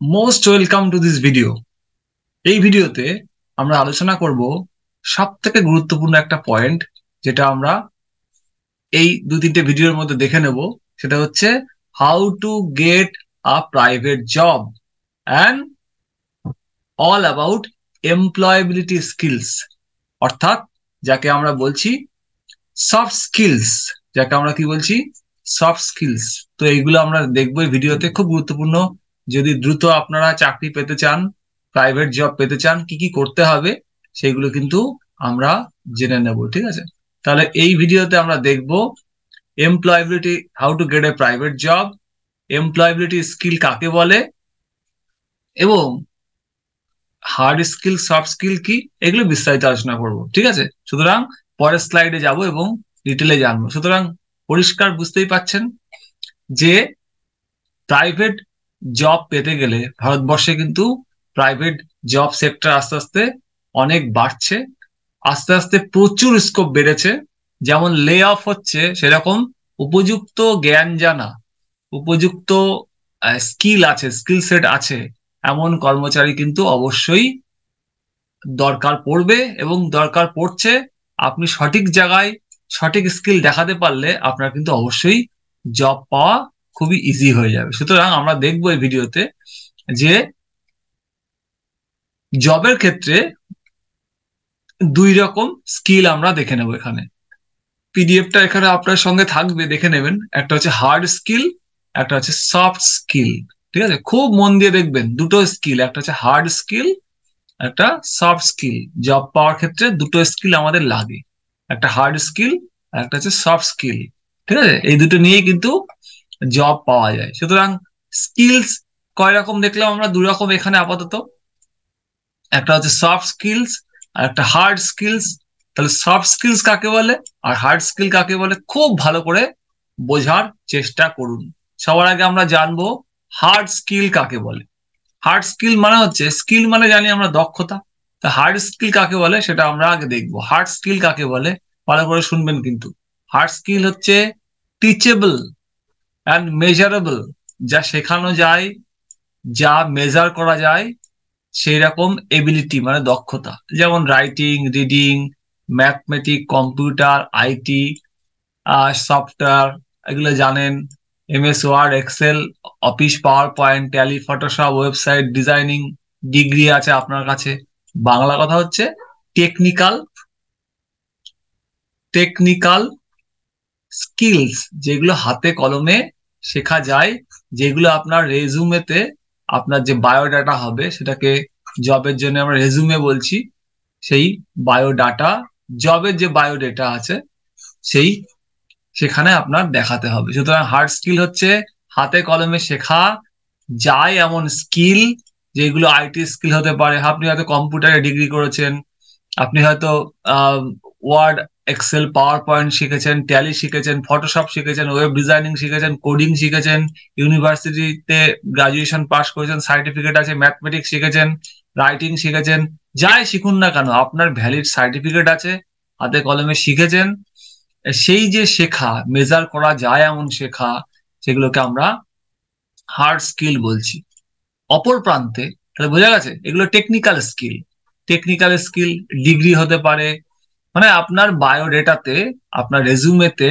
Most welcome to this video. এই ভিডিওতে আমরা আলোচনা করব সব থেকে গুরুত্বপূর্ণ একটা পয়েন্ট, যেটা আমরা এই দু তিনটে ভিডিওর মধ্যে দেখে নেব। সেটা হচ্ছে how to get a private job and all about employability skills, অর্থাৎ যাকে আমরা বলছি সফট স্কিলস। যাকে আমরা কি বলছি? Soft skills. তো এইগুলো আমরা দেখবো এই ভিডিওতে, খুব গুরুত্বপূর্ণ। যদি দ্রুত আপনারা চাকরি পেতে চান, প্রাইভেট জব পেতে চান, কি কি করতে হবে সেইগুলো কিন্তু আমরা জেনে নেব। ঠিক আছে, তাহলে এই ভিডিওতে আমরা দেখব employability, how to get A private job, employability skill কাকে বলে, এবং হার্ড স্কিল সফট স্কিল কি, এগুলো বিস্তারিত আলোচনা করব। ঠিক আছে, সুতরাং পরের স্লাইডে যাব এবং ডিটেলে জানবো। সুতরাং পরিষ্কার বুঝতেই পাচ্ছেন যে প্রাইভেট জব পেতে গেলে ভারতবর্ষে কিন্তু প্রাইভেট জব সেক্টর আস্তে আস্তে অনেক বাড়ছে, আস্তে আস্তে প্রচুর স্কোপ বেড়েছে। যেমন লে অফ হচ্ছে, সেরকম উপযুক্ত জ্ঞান জানা, উপযুক্ত স্কিল আছে, স্কিল সেট আছে, এমন কর্মচারী কিন্তু অবশ্যই দরকার পড়বে এবং দরকার পড়ছে। আপনি সঠিক জায়গায় সঠিক স্কিল দেখাতে পারলে আপনার কিন্তু অবশ্যই জব পাওয়া খুবই ইজি হয়ে যাবে। সুতরাং আমরা দেখবো এই ভিডিওতে যে জবের ক্ষেত্রে দুই রকম স্কিল আমরা দেখে নেব। এখানে পিডিএফটা এখানে আপনার সঙ্গে থাকবে, দেখে নেবেন। একটা হচ্ছে হার্ড স্কিল, একটা হচ্ছে সফট স্কিল। ঠিক আছে, খুব মন দিয়ে দেখবেন, দুটো স্কিল, একটা হচ্ছে হার্ড স্কিল, একটা সফট স্কিল। জব পাওয়ার ক্ষেত্রে দুটো স্কিল আমাদের লাগে, একটা হার্ড স্কিল আর একটা হচ্ছে সফট স্কিল। ঠিক আছে, এই দুটো নিয়েই কিন্তু জব পাওয়া যায়। সুতরাং স্কিলস কয় রকম দেখলাম আমরা? দু রকম এখানে আপাতত, একটা হচ্ছে সফট স্কিলস আর একটা হার্ড স্কিলস। তাহলে সফট স্কিলস কাকে বলে আর হার্ড স্কিল কাকে বলে খুব ভালো করে বোঝার চেষ্টা করুন। সবার আগে আমরা জানবো হার্ড স্কিল কাকে বলে। হার্ড স্কিল মানে হচ্ছে, স্কিল মানে জানি আমরা দক্ষতা, তা হার্ড স্কিল কাকে বলে সেটা আমরা আগে দেখবো। হার্ড স্কিল কাকে বলে ভালো করে শুনবেন কিন্তু। হার্ড স্কিল হচ্ছে টিচেবল অ্যান্ড মেজারেবল, যা শেখানো যায়, যা মেজার করা যায়, সেই রকম এবিলিটি মানে দক্ষতা। যেমন writing, reading, mathematic, computer, IT, software, এগুলো জানেন। MS Word, Excel, Office, PowerPoint, Tally, Photoshop, website designing degree আছে আপনার কাছে। বাংলা কথা হচ্ছে টেকনিক্যাল, টেকনিক্যাল স্কিলস, যেগুলো হাতে কলমে শেখা যায়, যেগুলো আপনার রেজুমেতে, আপনার যে বায়োডাটা হবে, সেটাকে জবের জন্য আমরা রেজুমে বলছি, সেই বায়োডাটা, জবের যে বায়োডাটা আছে সেই সেখানে আপনার দেখাতে হবে। সুতরাং হার্ড স্কিল হচ্ছে হাতে কলমে শেখা যায় এমন স্কিল, যেগুলো আইটি স্কিল হতে পারে। আপনি হয়তো কম্পিউটারে ডিগ্রি করেছেন, আপনি হয়তো ওয়ার্ড, এক্সেল, পাওয়ার পয়েন্ট শিখেছেন, ট্যালি শিখেছেন, ফটোশপ শিখেছেন, ওয়েব ডিজাইনিং শিখেছেন, কোডিং শিখেছেন, ইউনিভার্সিটিতে গ্রাজুয়েশন পাস করেছেন, সার্টিফিকেট আছে, ম্যাথমেটিক্স শিখেছেন, রাইটিং শিখেছেন। যাই শিখুন না কেন, আপনার ভ্যালিড সার্টিফিকেট আছে, হাতে কলমে শিখেছেন। সেই যে শেখা, মেজার করা যায় এমন শেখা, সেগুলোকে আমরা হার্ড স্কিল বলছি। অপর প্রান্তে, তাহলে বোঝা গেছে এগুলো technical skill. Technical skill degree হতে পারে, মানে আপনার বায়োডেটাতে, আপনার রেজুমেতে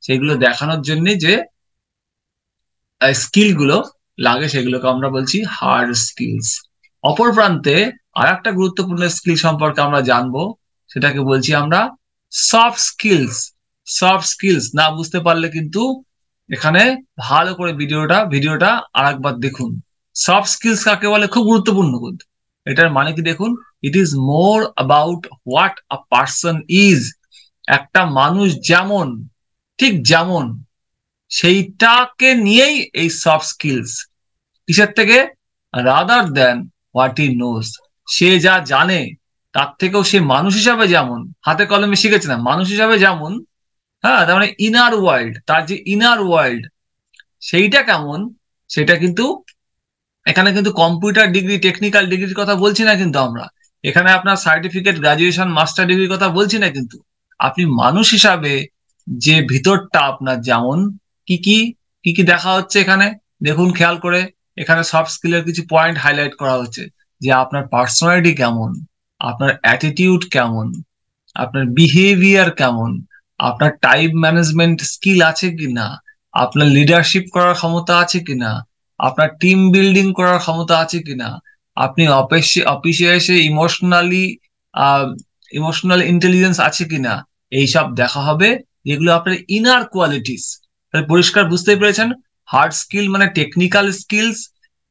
সেগুলো দেখানোর জন্য যে স্কিল গুলো লাগে, সেগুলোকে আমরা বলছি হার্ড স্কিলস। অপর প্রান্তে আর একটা গুরুত্বপূর্ণ স্কিল সম্পর্কে আমরা জানবো, সেটাকে বলছি আমরা সফট স্কিলস। সফট স্কিলস না বুঝতে পারলে কিন্তু এখানে ভালো করে ভিডিওটা আরেকবার দেখুন। সফট স্কিলস কাকে বলে খুব গুরুত্বপূর্ণ কিন্তু। এটার মানে কি দেখুন, it is more about what a person is. একটা মানুষ যেমন, ঠিক যেমন, সেইটাকে নিয়েই এই সফট স্কিলস। কিসের থেকে? Rather than what he knows. সে যা জানে তার থেকেও সে মানুষ হিসাবে যেমন, হাতে কলমে শিখেছে না, মানুষ হিসাবে যেমন, হ্যাঁ, তার মানে ইনার ওয়ার্ল্ড, তার যে ইনার ওয়ার্ল্ড সেইটা কেমন, সেটা কিন্তু এখানে কিন্তু কম্পিউটার ডিগ্রি, টেকনিক্যাল ডিগ্রির কথা বলছি না কিন্তু আমরা। এখানে আপনার সার্টিফিকেট, গ্রাজুয়েশন, মাস্টার ডিগ্রির কথা বলছি না কিন্তু। আপনি মানুষ হিসাবে যে ভিতরটা আপনার যেমন, কি কি কি কি দেখা হচ্ছে এখানে দেখুন খেয়াল করে। এখানে সফট স্কিলের কিছু পয়েন্ট হাইলাইট করা হচ্ছে, যে আপনার পার্সোনালিটি কেমন, আপনার অ্যাটিটিউড কেমন, আপনার বিহেভিয়ার কেমন, আপনার টাইম ম্যানেজমেন্ট স্কিল আছে কিনা, আপনার লিডারশিপ করার ক্ষমতা আছে কিনা, আপনার টিম বিল্ডিং করার ক্ষমতা আছে কিনা, আপনি অফিসে এসে ইমোশনাল ইন্টেলিজেন্স আছে কিনা, এইসব দেখা হবে, যেগুলো আপনার ইনার কোয়ালিটিস। পরিষ্কার বুঝতেই পেরেছেন, হার্ড স্কিল মানে টেকনিক্যাল স্কিলস,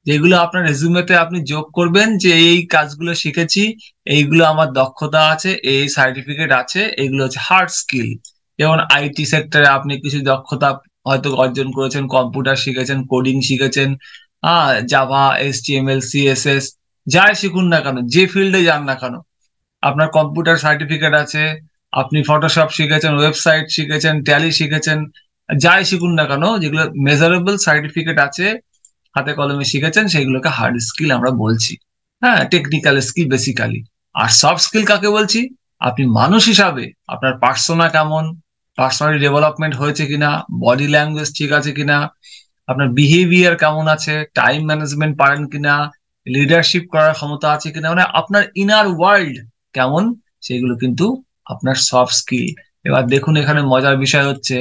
যেগুলো আপনার রেজুমেতে আপনি যোগ করবেন যে এই কাজগুলো শিখেছি, এইগুলো আমার দক্ষতা আছে, এই সার্টিফিকেট আছে, এগুলো হচ্ছে হার্ড স্কিল। যেমন আইটি সেক্টরে আপনি কিছু দক্ষতা হয়তো অর্জন করেছেন, কম্পিউটার শিখেছেন, কোডিং শিখেছেন, জাভা, এইচটিএমএল, সিএসএস, যাই শিখুন না কেন, যে ফিল্ডে যান না কেন, আপনার কম্পিউটার সার্টিফিকেট আছে, আপনি ফটোশপ শিখেছেন, ওয়েবসাইট শিখেছেন, ট্যালি শিখেছেন, যাই শিখুন না কেন, যেগুলো মেজারেবল সার্টিফিকেট আছে, হাতে কলমে শিখেছেন, সেগুলোকে হার্ড স্কিল আমরা বলছি। হ্যাঁ, টেকনিক্যাল স্কিল বেসিক্যালি। আর সফট স্কিল কাকে বলছি? আপনি মানুষ হিসাবে আপনার পার্সোনা কেমন, পার্সোনালি ডেভেলপমেন্ট হয়েছে কিনা, বডি ল্যাঙ্গুয়েজ ঠিক আছে কিনা, আপনার বিহেভিয়ার কেমন আছে, টাইম ম্যানেজমেন্ট পারেন কিনা, লিডারশিপ করার ক্ষমতা আছে কিনা, মানে আপনার ইনার ওয়ার্ল্ড কেমন, সেগুলো কিন্তু আপনার সফট স্কিল। এবার দেখুন, এখানে মজার বিষয় হচ্ছে,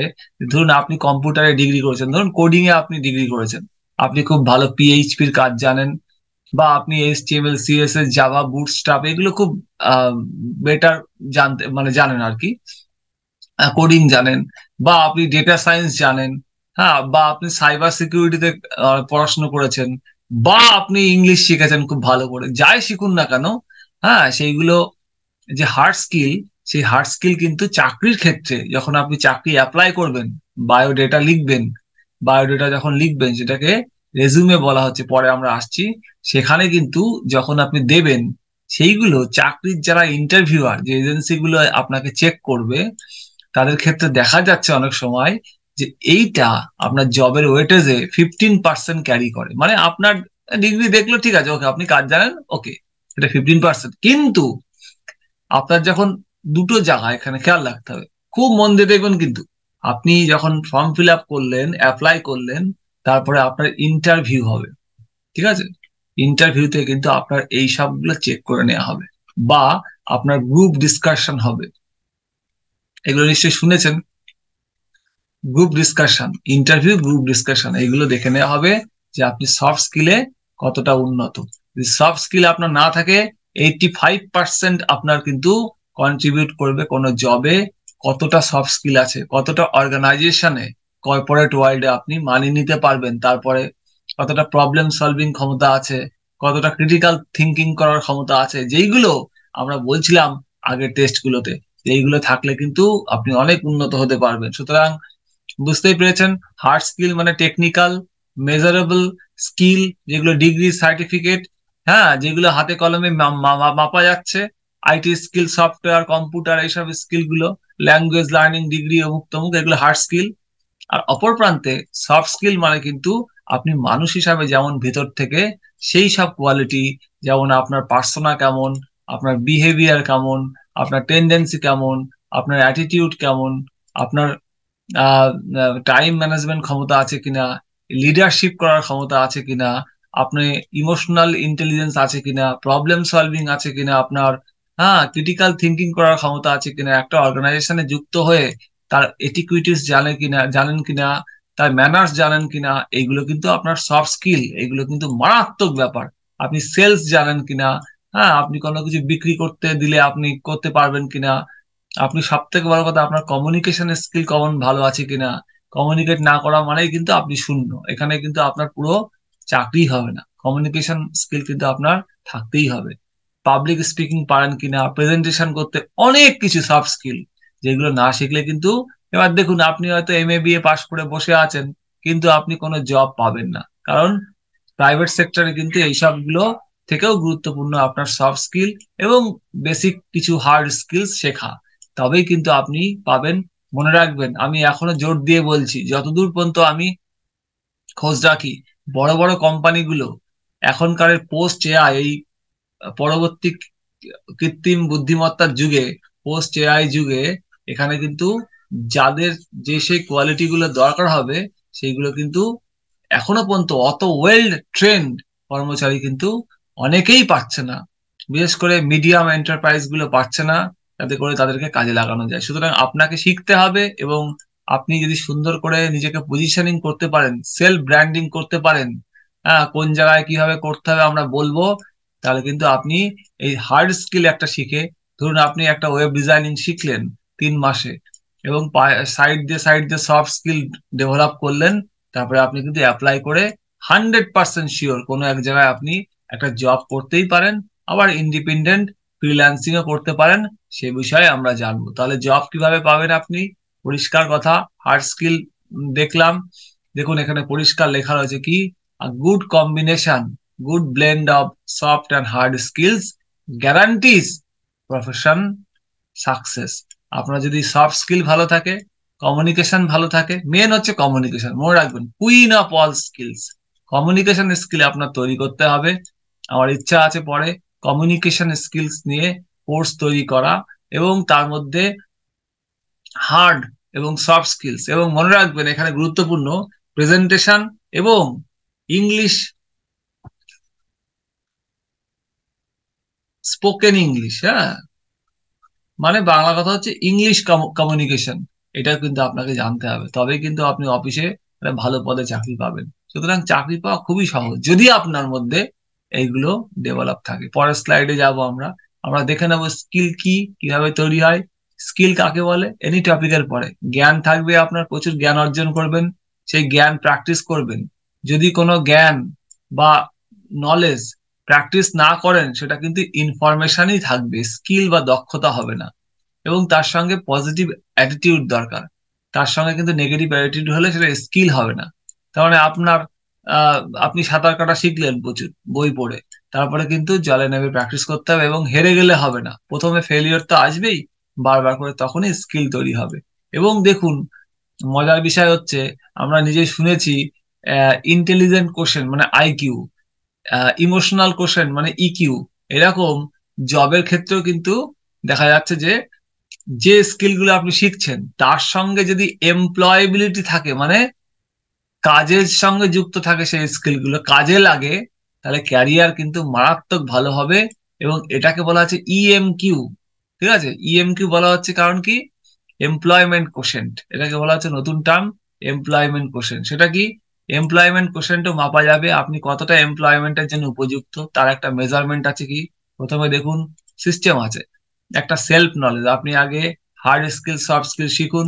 ধরুন আপনি কম্পিউটারে ডিগ্রি করেছেন, ধরুন কোডিং এ আপনি ডিগ্রি করেছেন, আপনি খুব ভালো পিএইচপির কাজ জানেন, বা আপনি এইচটিএমএল, সিএসএস, জাভা, বুটস্ট্র্যাপ এগুলো খুব বেটার জানতে মানে জানেন আর কি, কোডিং জানেন, বা আপনি ডেটা সায়েন্স জানেন, হ্যাঁ, বা আপনি সাইবার সিকিউরিটিতে পড়াশোনা করেছেন, বা আপনি ইংলিশ শিখেছেন খুব ভালো করে, যাই শিখুন না কেন, হ্যাঁ, সেইগুলো যে হার্ড স্কিল, সেই হার্ড স্কিল কিন্তু চাকরির ক্ষেত্রে যখন আপনি চাকরি অ্যাপ্লাই করবেন, বায়োডেটা লিখবেন, বায়োডেটা যখন লিখবেন, সেটাকে রেজুমে বলা হচ্ছে, পরে আমরা আসছি, সেখানে কিন্তু যখন আপনি দেবেন, সেইগুলো চাকরির যারা ইন্টারভিউয়ার, যে এজেন্সিগুলো আপনাকে চেক করবে, তাদের ক্ষেত্রে দেখা যাচ্ছে অনেক সময় যে এইটা আপনার জবের ওয়েটেজে 15% ক্যারি করে। মানে আপনার ডিগ্রি দেখলো, ঠিক আছে, ওকে, আপনি কাজ জানেন, ওকে, এটা 15%, কিন্তু আপনার যখন দুটো জায়গা এখানে খেয়াল রাখতে হবে, খুব মন দিয়ে দেখবেন, কিন্তু আপনি যখন ফর্ম ফিল আপ করলেন, অ্যাপ্লাই করলেন, তারপরে আপনার ইন্টারভিউ হবে, ঠিক আছে, ইন্টারভিউতে কিন্তু আপনার এই সবগুলো চেক করে নেওয়া হবে, বা আপনার গ্রুপ ডিসকাশন হবে, এগুলো নিশ্চয়ই শুনেছেন, group discussion, interview, group discussion, এগুলো দেখে নেওয়া হবে যে আপনি সফট স্কিলে কতটা উন্নত। যদি সফট স্কিল আপনার না থাকে, 85% আপনার কিন্তু কন্ট্রিবিউট করবে কোনো জবে, কতটা সফট স্কিল আছে, কতটা অর্গানাইজেশনে, কর্পোরেট ওয়ার্ল্ডে আপনি মানিয়ে নিতে পারবেন, তারপরে কতটা প্রবলেম সলভিং ক্ষমতা আছে, কতটা ক্রিটিক্যাল থিঙ্কিং করার ক্ষমতা আছে, যেইগুলো আমরা বলছিলাম আগের টেস্টগুলোতে, এইগুলো থাকলে কিন্তু আপনি অনেক উন্নত হতে পারবেন। সুতরাং বুঝতেই পেরেছেন, হার্ড স্কিল মানে টেকনিক্যাল মেজারেবল স্কিল, যেগুলো ডিগ্রি সার্টিফিকেট, হ্যাঁ, যেগুলো হাতে কলমে মাপা যাচ্ছে, আইটি স্কিল, সফটওয়্যার, কম্পিউটার, এইসব স্কিল গুলো, ল্যাঙ্গুয়েজ লার্নিং ডিগ্রি, অমুক তমুক, এগুলো হার্ড স্কিল। আর অপর প্রান্তে সফট স্কিল মানে কিন্তু আপনি মানুষ হিসাবে যেমন ভেতর থেকে সেই সব কোয়ালিটি, যেমন আপনার পার্সোনা কেমন, আপনার বিহেভিয়ার কেমন, আপনার টেন্ডেন্সি কেমন, আপনার অ্যাটিটিউড কেমন, আপনার টাইম ম্যানেজমেন্ট ক্ষমতা আছে কিনা, লিডারশিপ করার ক্ষমতা আছে কিনা, আপনি ইমোশনাল ইন্টেলিজেন্স আছে কিনা, প্রবলেম সলভিং আছে কিনা আপনার, হ্যাঁ, ক্রিটিক্যাল থিঙ্কিং করার ক্ষমতা আছে কিনা, একটা অর্গানাইজেশনে যুক্ত হয়ে তার এটিকুইটিস জানেন কিনা, তার ম্যানার্স জানেন কিনা, এইগুলো কিন্তু আপনার সফট স্কিল, এগুলো কিন্তু মারাত্মক ব্যাপার। আপনি সেলস জানেন কিনা, হ্যাঁ, আপনি কোনো কিছু বিক্রি করতে দিলে আপনি করতে পারবেন কিনা, আপনি সব থেকে বড় কথা, আপনার কমিউনিকেশন স্কিল কেমন ভালো আছে কিনা, কমিউনিকেট না করা মানেই কিন্তু আপনি শূন্য, এখানে কিন্তু আপনার পুরো চাকরি হবে না। কমিউনিকেশন স্কিল কিন্তু আপনার থাকতেই হবে। পাবলিক স্পিকিং পারেন কিনা, প্রেজেন্টেশন করতে, অনেক কিছু সফট স্কিল, যেগুলো না শিখলে কিন্তু, এবার দেখুন, আপনি হয়তো এমএ বিএ পাশ করে বসে আছেন, কিন্তু আপনি কোনো জব পাবেন না, কারণ প্রাইভেট সেক্টরে কিন্তু এইসব গুলো থেকেও গুরুত্বপূর্ণ আপনার সফট স্কিল এবং বেসিক কিছু হার্ড স্কিলস শেখা, তবেই কিন্তু আপনি পাবেন। মনে রাখবেন, আমি এখনো জোর দিয়ে বলছি, যতদূর পর্যন্ত আমি খোঁজ রাখি, বড় বড় কোম্পানিগুলো এখনকার পোস্ট এআই, এই পরবর্তী কৃত্রিম বুদ্ধিমত্তার যুগে, পোস্ট এআই যুগে, এখানে কিন্তু যাদের যে সেই কোয়ালিটি গুলো দরকার হবে, সেইগুলো কিন্তু এখনো পর্যন্ত অত ওয়েল ট্রেন্ড কর্মচারী কিন্তু অনেকেই পাচ্ছে না, বিশেষ করে মিডিয়াম এন্টারপ্রাইজ গুলো পাচ্ছে না, যাতে করে তাদেরকে কাজে লাগানো যায়। সুতরাং আপনাকে শিখতে হবে, এবং আপনি যদি সুন্দর করে নিজেকে পজিশনিং করতে পারেন, সেলফ ব্র্যান্ডিং করতে পারেন, হ্যাঁ, কোন জায়গায় কিভাবে করতে হবে আমরা বলবো, তাহলে কিন্তু আপনি এই হার্ড স্কিল একটা শিখে, ধরুন আপনি একটা ওয়েব ডিজাইনিং শিখলেন 3 মাসে, এবং সাইড দিয়ে সফট স্কিল ডেভেলপ করলেন, তারপরে আপনি কিন্তু অ্যাপ্লাই করে 100% শিওর কোনো এক জায়গায় আপনি একটা জব করতেই পারেন, আবার ইন্ডিপেন্ডেন্ট ফ্রিল্যান্সিং ও করতে পারেন। সে বিষয়ে আমরা জানবো। তাহলে জব কিভাবে পাবেন আপনি, পরিষ্কার কথা, হার্ড স্কিল দেখলাম। দেখুন এখানে পরিষ্কার লেখা রয়েছে কি, good combination, good blend of soft and hard skills guarantees profession success. আপনার যদি সফট স্কিল ভালো থাকে, কমিউনিকেশন ভালো থাকে, মেন হচ্ছে কমিউনিকেশন, মনে রাখবেন queen of all skills, communication skill আপনার তৈরি করতে হবে। আমার ইচ্ছা আছে পরে কমিউনিকেশন স্কিলস নিয়ে কোর্স তৈরি করা, এবং তার মধ্যে হার্ড এবং সফট স্কিলস, এবং মনে রাখবেন এখানে গুরুত্বপূর্ণ প্রেজেন্টেশন এবং ইংলিশ, স্পোকেন ইংলিশ, হ্যাঁ, মানে বাংলা কথা হচ্ছে ইংলিশ কমিউনিকেশন, এটা কিন্তু আপনাকে জানতে হবে, তবে কিন্তু আপনি অফিসে একটা ভালো পদে চাকরি পাবেন। সুতরাং চাকরি পাওয়া খুবই সহজ যদি আপনার মধ্যে এইগুলো ডেভেলপ থাকে। পরের স্লাইডে যাব আমরা, আমরা দেখে নেবো স্কিল কি, কিভাবে তৈরি হয়, স্কিল কাকে বলে। এনি টপিকের পরে জ্ঞান থাকবে, আপনার প্রচুর জ্ঞান অর্জন করবেন, সেই জ্ঞান প্র্যাকটিস করবেন। যদি কোনো জ্ঞান বা নলেজ প্র্যাকটিস না করেন, সেটা কিন্তু ইনফরমেশনই থাকবে, স্কিল বা দক্ষতা হবে না। এবং তার সঙ্গে পজিটিভ অ্যাটিটিউড দরকার, তার সঙ্গে কিন্তু নেগেটিভ অ্যাটিটিউড হলে সেটা স্কিল হবে না। তার মানে আপনার আপনি সাঁতার কাটা শিখলেন প্রচুর বই পড়ে, তারপরে কিন্তু জলে নেমে প্র্যাকটিস করতে হবে, এবং হেরে গেলে হবে না, প্রথমে ফেলিওর তো আসবেই, বারবার করে তখনই স্কিল তৈরি হবে। এবং দেখুন মজার বিষয় হচ্ছে, আমরা নিজে শুনেছি ইন্টেলিজেন্ট কোশ্চেন মানে আইকিউ, ইমোশনাল কোশ্চেন মানে ইকিউ, এরকম জবের ক্ষেত্রেও কিন্তু দেখা যাচ্ছে যে যে স্কিল গুলো আপনি শিখছেন তার সঙ্গে যদি এমপ্লয়াবিলিটি থাকে, মানে কাজের সঙ্গে যুক্ত থাকে, সেই স্কিল গুলো কাজে লাগে, তাহলে ক্যারিয়ার কিন্তু মারাত্মক ভালো হবে। এবং এটাকে বলা হচ্ছে ইএমকিউ, ঠিক আছে, ইএমকিউ বলা হচ্ছে কারণ কি, এমপ্লয়মেন্ট কোশেন্ট, এটাকে বলা হচ্ছে নতুন টার্ম এমপ্লয়মেন্ট কোশেন্ট। সেটা কি, এমপ্লয়মেন্ট কোশেন্টও মাপা যাবে, আপনি কতটা এমপ্লয়মেন্টের জন্য উপযুক্ত, তার একটা মেজারমেন্ট আছে। কি, প্রথমে দেখুন সিস্টেম আছে, একটা সেলফ নলেজ, আপনি আগে হার্ড স্কিল সফট স্কিল শিখুন,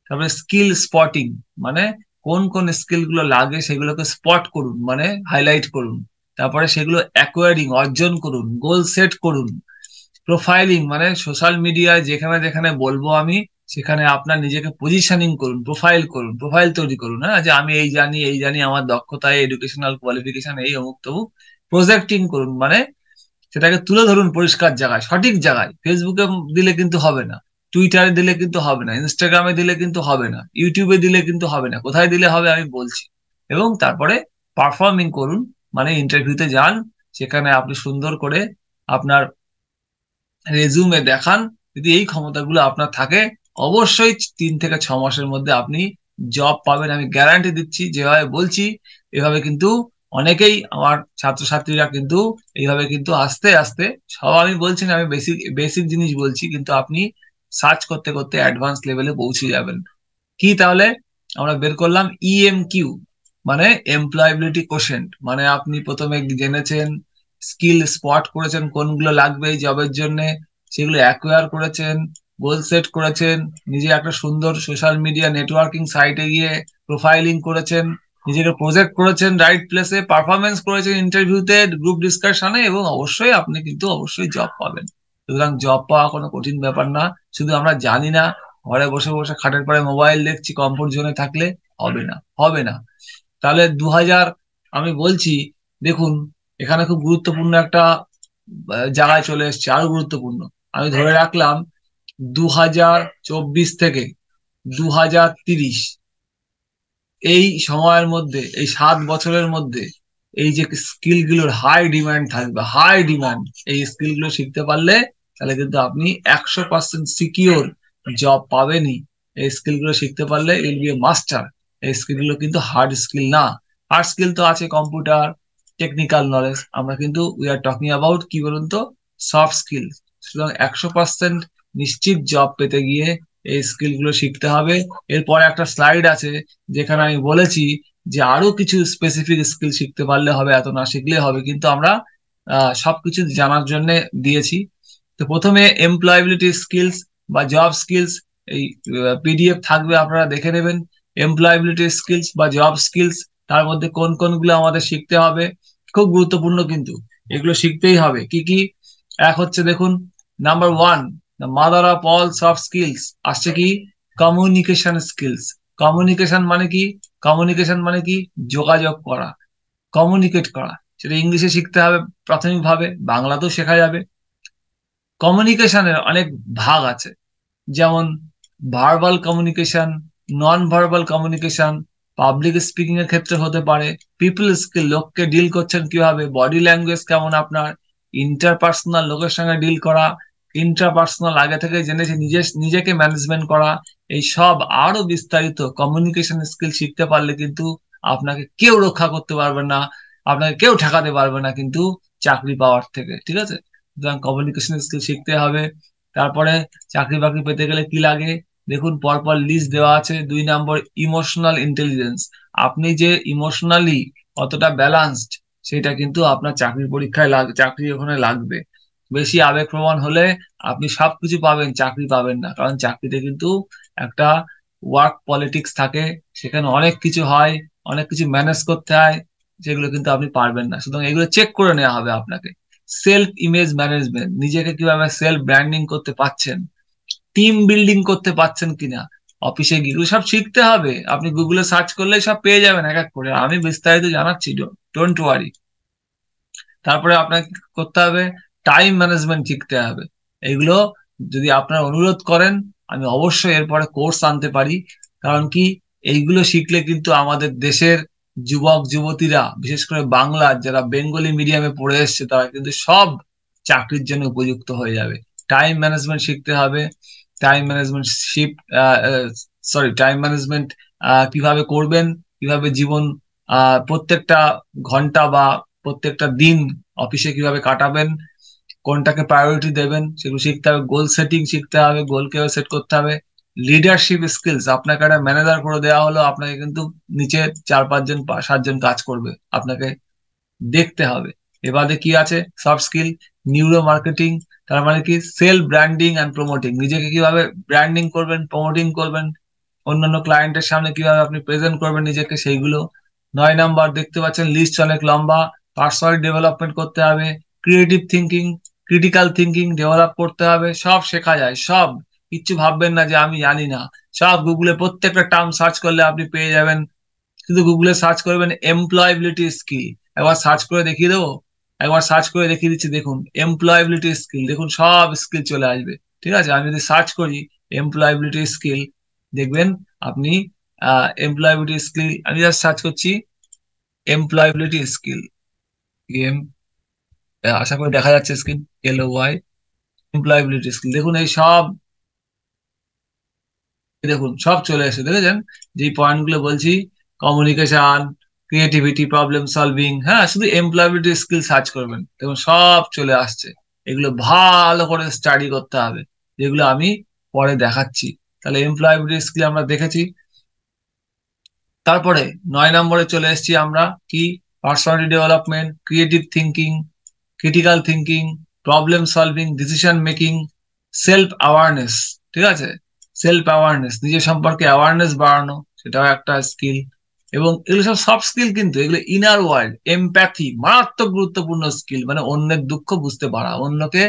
তারপরে স্কিল স্পটিং, মানে কোন কোন স্কিল গুলো লাগে সেগুলোকে স্পট করুন, মানে হাইলাইট করুন, তারপরে সেগুলো অ্যাকোয়ারিং অর্জন করুন, গোল সেট করুন। প্রোফাইলিং মানে সোশ্যাল মিডিয়ায় যেখানে যেখানে বলবো আমি, সেখানে আপনার নিজেকে পজিশনিং করুন, প্রোফাইল করুন, প্রোফাইল তৈরি করুন, হ্যাঁ, যে আমি এই জানি এই জানি, আমার দক্ষতা এডুকেশনাল কোয়ালিফিকেশন এই, অমুক তমুক। প্রজেক্টিং করুন, মানে সেটাকে তুলে ধরুন পরিষ্কার জায়গায়, সঠিক জায়গায়। ফেসবুকে দিলে কিন্তু হবে না, টুইটারে দিলে কিন্তু হবে না, ইনস্টাগ্রামে দিলে কিন্তু হবে না, ইউটিউবে দিলে কিন্তু হবে না, কোথায় দিলে হবে আমি বলছি। এবং তারপরে পারফর্মিং করুন, মানে ইন্টারভিউতে যান, সেখানে আপনি সুন্দর করে আপনার রেজুমে দেখান, যদি এই ক্ষমতাগুলো আপনার থাকে, অবশ্যই 3 থেকে 6 মাসের মধ্যে আপনি জব পাবেন, আমি গ্যারান্টি দিচ্ছি। যেভাবে বলছি এভাবে কিন্তু অনেকেই আমার ছাত্রছাত্রীরা কিন্তু এইভাবে কিন্তু আস্তে আস্তে, সব আমি বলছি না, আমি বেসিক বেসিক জিনিস বলছি, কিন্তু আপনি সার্চ করতে করতে অ্যাডভান্স লেভেলে পৌঁছে যাবেন। কি তাহলে আমরা বের করলাম ইএমকিউ, মানে এমপ্লয়াবিলিটি কোশেন্ট, মানে আপনি প্রথমে জেনেছেন, স্কিল স্পট করেছেন কোনগুলো লাগবে এই জবের জন্য, সেগুলো অ্যাকোয়ার করেছেন, গোল সেট করেছেন, নিজে একটা সুন্দর সোশ্যাল মিডিয়া নেটওয়ার্কিং সাইটে গিয়ে প্রোফাইলিং করেছেন, নিজেকে প্রজেক্ট করেছেন রাইট প্লেসে, পারফরমেন্স করেছেন ইন্টারভিউতে, গ্রুপ ডিসকাশনে, এবং অবশ্যই আপনি কিন্তু অবশ্যই জব পাবেন। সুতরাং জব পাওয়া কোনো কঠিন ব্যাপার না, শুধু আমরা জানি না, ঘরে বসে বসে খাটের পরে মোবাইল দেখছি, কমফোর্ট জোনে থাকলে হবে না, হবে না। তাহলে 2000, আমি বলছি, দেখুন এখানে খুব গুরুত্বপূর্ণ একটা জায়গায় চলে এসছে, আরো গুরুত্বপূর্ণ। আমি ধরে রাখলাম 2024 থেকে 2030, এই সময়ের মধ্যে, এই 7 বছরের মধ্যে, এই যে স্কিল গুলোর হাই ডিমান্ড থাকবে, হাই ডিমান্ড, এই স্কিল গুলো শিখতে পারলে তাহলে কিন্তু আপনি 100% সিকিওর জব পাবেনই। এই স্কিল গুলো শিখতে পারলে উইল বি এ মাস্টার। এই স্কিল গুলো কিন্তু হার্ড স্কিল না, হার্ড স্কিল তো আছে, কম্পিউটার, টেকনিক্যাল নলেজ। আমরা কিন্তু উই আর টকিং অ্যাবাউট কি বলুন তো, সফট স্কিল। সুতরাং 100% নিশ্চিত জব পেতে গিয়ে এই স্কিল গুলো শিখতে হবে। এরপরে একটা স্লাইড আছে যেখানে আমি বলেছি যে আরো কিছু স্পেসিফিক স্কিল শিখতে পারলে হবে, এত না শিখলে হবে, কিন্তু আমরা সবকিছু জানার জন্য দিয়েছি। তো প্রথমে এমপ্লয়াবিলিটি স্কিলস বা জব স্কিলস, এই পিডিএফ থাকবে, আপনারা দেখে নেবেন। এমপ্লয়াবিলিটি স্কিলস বা জব স্কিলস, তার মধ্যে কোন কোনগুলো আমাদের শিখতে হবে, খুব গুরুত্বপূর্ণ কিন্তু, এগুলো শিখতেই হবে। কি কি? এক হচ্ছে দেখুন, number one, the mother of all soft skills আসছে কি, কমিউনিকেশন স্কিলস। কমিউনিকেশন মানে কি? কমিউনিকেশন মানে কি? যোগাযোগ করা, কমিউনিকেট করা। সেটা ইংলিশে শিখতে হবে প্রাথমিকভাবে, বাংলাতেও শেখা যাবে। কমিউনিকেশনের অনেক ভাগ আছে, যেমন verbal communication, non verbal communication, public speaking এর ক্ষেত্রে হতে পারে, পিপল স্কিল, লোককে ডিল করছেন কিভাবে, বডি ল্যাঙ্গুয়েজ কেমন আপনার, ইন্টারপার্সোনাল, লোকের সঙ্গে ডিল করা, ইন্টারপার্সোনাল আগে থেকে জেনেছে, নিজেকে ম্যানেজমেন্ট করা, এই সব আরো বিস্তারিত কমিউনিকেশন স্কিল শিখতে পারলে কিন্তু আপনাকে কেউ রক্ষা করতে পারবে না, আপনাকে কেউ ঠেকাতে পারবে না কিন্তু চাকরি পাওয়ার থেকে। ঠিক আছে, সুতরাং কমিউনিকেশন স্কিল শিখতে হবে। তারপরে চাকরি বাকরি পেতে গেলে কি লাগে, দেখুন পরপর লিস্ট দেওয়া আছে। 2 নম্বর, ইমোশনাল ইন্টেলিজেন্স। আপনি যে ইমোশনালি কতটা ব্যালান্সড, সেটা কিন্তু আপনার চাকরির পরীক্ষায় চাকরি ওখানে লাগবে। বেশি আবেগপ্রবণ হলে আপনি সবকিছু পাবেন, চাকরি পাবেন না। কারণ চাকরিতে কিন্তু একটা ওয়ার্ক পলিটিক্স থাকে, সেখানে অনেক কিছু হয়, অনেক কিছু ম্যানেজ করতে হয়, যেগুলো কিন্তু আপনি পারবেন না। সুতরাং এগুলো চেক করে নেওয়া হবে আপনাকে। সেলফ ইমেজ ম্যানেজমেন্ট, নিজেকে কিভাবে সেলফ ব্র্যান্ডিং করতে পারছেন, টিম বিল্ডিং করতে পারছেন কিনা, অফিসে গিয়ে এগুলো সব শিখতে হবে। আপনি গুগলে সার্চ করলেই সব পেয়ে যাবেন এক এক করে, আমি বিস্তারিত জানাচ্ছি, ডোন্ট ওয়ারি। তারপরে আপনাকে কি করতে হবে, টাইম ম্যানেজমেন্ট শিখতে হবে। এগুলো যদি আপনারা অনুরোধ করেন, আমি অবশ্যই এরপরে কোর্স আনতে পারি। কারণ কি, এইগুলো শিখলে কিন্তু আমাদের দেশের যুবক যুবতীরা, বিশেষ করে বাংলার যারা বেঙ্গলি মিডিয়ামে পড়ে এসছে, তারা কিন্তু সব চাকরির জন্য উপযুক্ত হয়ে যাবে। টাইম ম্যানেজমেন্ট শিখতে হবে। Time management shift, time management কিভাবে করবেন, কিভাবে জীবন প্রত্যেকটা ঘন্টা বা প্রত্যেকটা দিন অফিসে কিভাবে কাটাবেন, কোনটাকে প্রায়োরিটি দেবেন, সেগুলো শিখতে হবে। গোল সেটিং শিখতে হবে, গোল কিভাবে সেট করতে হবে। লিডারশিপ স্কিলস, আপনাকে একটা ম্যানেজার করে দেওয়া হলো, আপনাকে কিন্তু নিচে 4-5 জন 7 জন কাজ করবে, আপনাকে দেখতে হবে। এবারে কি আছে, সফট স্কিল, নিউরো মার্কেটিং, তার মানে কি, সেলফ ব্র্যান্ডিং অ্যান্ড প্রমোটিং, নিজেকে কিভাবে ব্র্যান্ডিং করবেন, প্রমোটিং করবেন, অন্যান্য ক্লায়েন্টের সামনে কিভাবে আপনি প্রেজেন্ট করবেন নিজেকে, সেইগুলো। 9 নম্বর, দেখতে পাচ্ছেন লিস্ট অনেক লম্বা। পার্সোনাল ডেভেলপমেন্ট করতে হবে, creative thinking, critical thinking develop করতে হবে। সব শেখা যায়, সব, কিচ্ছু ভাববেন না যে আমি জানি না, সব গুগলে প্রত্যেকটা টার্ম সার্চ করলে আপনি পেয়ে যাবেন। শুধু গুগলে সার্চ করবেন এমপ্লয়াবিলিটি স্কিল, একবার সার্চ করে দেখিয়ে দেবো, একবার সার্চ করে দেখিয়ে দিচ্ছি, দেখুন এমপ্লয়াবিলিটি স্কিল, দেখুন সব স্কিল চলে আসবে। ঠিক আছে, আমি যদি সার্চ করি এমপ্লয়াবিলিটি স্কিল, দেখবেন আপনি এমপ্লয়াবিলিটি স্কিল, আমি জাস্ট সার্চ করছি এমপ্লয়াবিলিটি স্কিল, এম, আশা করি দেখা যাচ্ছে স্ক্রিন, LOY, এমপ্লয়াবিলিটি স্কিল, দেখুন এই সব, দেখুন সব চলে এসে, দেখেছেন যে পয়েন্ট গুলো বলছি, কমিউনিকেশন, ক্রিয়েটিভিটি, প্রবলেম সলভিং, হ্যাঁ, শুধু এমপ্লয়াবিলিটি স্কিল সার্চ করবেন, দেখুন সব চলে আসছে। এগুলো ভালো করে স্টাডি করতে হবে, যেগুলো আমি পরে দেখাচ্ছি। তাহলে এমপ্লয়াবিলিটি স্কিল আমরা দেখেছি। তারপরে 9 নম্বরে চলে এসেছি আমরা, কি, personality development, creative thinking, critical thinking, problem solving, decision making, self awareness. ঠিক আছে, সেলফ অ্যাওয়ারনেস, নিজের সম্পর্কে অ্যাওয়ারনেস বাড়ানো, সেটাও একটা স্কিল। এবং এগুলো সব সফট স্কিল, কিন্তু এগুলো ইনার ওয়ার্ল্ড, এমপ্যাথি, মারাত্মক গুরুত্বপূর্ণ স্কিল, মানে অন্যের দুঃখ বুঝতে পারা, অন্যকে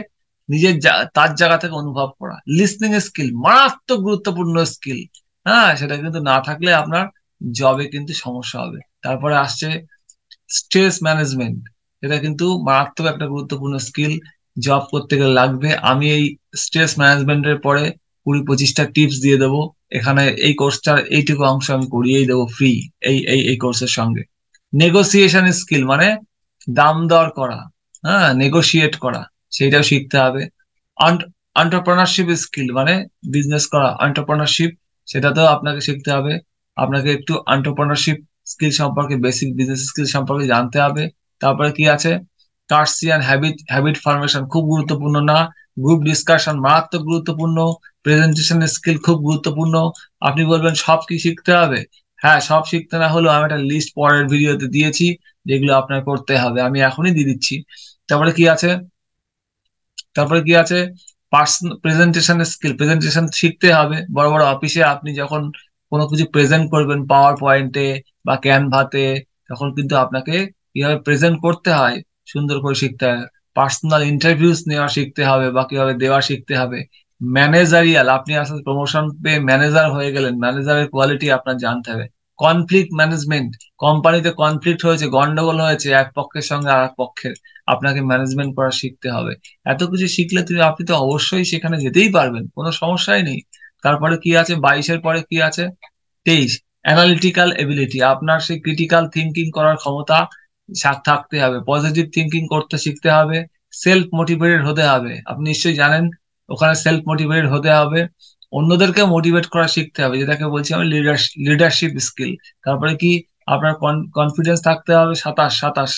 নিজের তার জায়গা থেকে অনুভব করা। লিসনিং স্কিল, মারাত্মক গুরুত্বপূর্ণ স্কিল, হ্যাঁ, সেটা কিন্তু না থাকলে আপনার জবে কিন্তু সমস্যা হবে। তারপরে আসছে স্ট্রেস ম্যানেজমেন্ট, এটা কিন্তু মারাত্মক একটা গুরুত্বপূর্ণ স্কিল, জব করতে গেলে লাগবে। আমি এই স্ট্রেস ম্যানেজমেন্টের পরে 20-25টা টিপস দিয়ে দেবো এখানে, এই কোর্সটার এইটুকু অংশ আমি করিয়েই দেবো ফ্রি, এই কোর্সের সঙ্গে। নেগোসিয়েশন স্কিল, মানে দাম দর করা, হ্যাঁ, নেগোশিয়েট করা, সেইটাও শিখতে হবে। এন্টারপ্রেনারশিপ স্কিল, মানে বিজনেস করা, এন্টারপ্রেনারশিপ, সেটাতেও আপনাকে শিখতে হবে। আপনাকে একটু এন্টারপ্রেনারশিপ স্কিল সম্পর্কে, বেসিক বিজনেস স্কিল সম্পর্কে জানতে হবে। তারপরে কি আছে, টার্সিয়ান হ্যাবিট ফরমেশন খুব গুরুত্বপূর্ণ না, গ্রুপ ডিসকাশন মারাত্মক গুরুত্বপূর্ণ, প্রেজেন্টেশন স্কিল খুব গুরুত্বপূর্ণ। আপনি বলবেন সব কি শিখতে হবে? হ্যাঁ, সব শিখতে না হলেও আমি একটা লিস্ট পরের ভিডিওতে দিয়েছি যেগুলো আপনার করতে হবে, আমি এখনই দিয়ে দিচ্ছি। তারপরে কি আছে, তারপরে কি আছে, প্রেজেন্টেশন স্কিল, প্রেজেন্টেশন শিখতে হবে। বড় বড় অফিসে আপনি যখন কোনো কিছু প্রেজেন্ট করবেন পাওয়ার পয়েন্টে বা ক্যানভাতে, তখন কিন্তু আপনাকে কিভাবে প্রেজেন্ট করতে হয় সুন্দর করে শিখতে হবে। পার্সোনাল ইন্টারভিউস নেওয়া শিখতে হবে বা কিভাবে দেওয়া শিখতে হবে। ম্যানেজারিয়াল, আপনি আসলে প্রমোশন পেয়ে ম্যানেজার হয়ে গেলেন, ম্যানেজারের কোয়ালিটি আপনার জানতে হবে। কনফ্লিক্ট ম্যানেজমেন্ট, কোম্পানিতে কনফ্লিক্ট হয়েছে, গন্ডগোল হয়েছে এক পক্ষের সঙ্গে আর এক পক্ষের, আপনাকে ম্যানেজমেন্ট করা শিখতে হবে। এত কিছু শিখলে আপনি তো অবশ্যই সেখানে যেতেই পারবেন, কোনো সমস্যাই নেই। তারপরে কি আছে, 22-এর পরে কি আছে, 23, অ্যানালিটিক্যাল এবিলিটি, আপনার সেই ক্রিটিক্যাল থিঙ্কিং করার ক্ষমতা থাকতে হবে, পজিটিভ থিঙ্কিং করতে শিখতে হবে, সেলফ মোটিভেটেড হতে হবে। আপনি নিশ্চয়ই জানেন ওখানে সেলফ মোটিভেটেড হতে হবে, অন্যদেরকে মোটিভেট করা শিখতে হবে, যেটাকে বলছি আমি লিডারশিপ স্কিল। তারপরে কি, আপনার কনফিডেন্স থাকতে হবে, 27,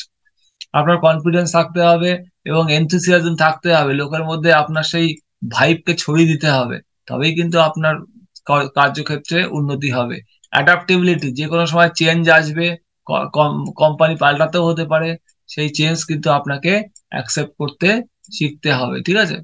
আপনার কনফিডেন্স থাকতে হবে এবং এনথুসিয়াজম থাকতে হবে, লোকের মধ্যে আপনার সেই ভাইবকে ছড়িয়ে দিতে হবে, তবেই কিন্তু আপনার কার্যক্ষেত্রে উন্নতি হবে। অ্যাডাপ্টেবিলিটি, যে কোনো সময় চেঞ্জ আসবে, কোম্পানি পাল্টাতেও হতে পারে, সেই চেঞ্জ কিন্তু আপনাকে অ্যাকসেপ্ট করতে শিখতে হবে, ঠিক আছে।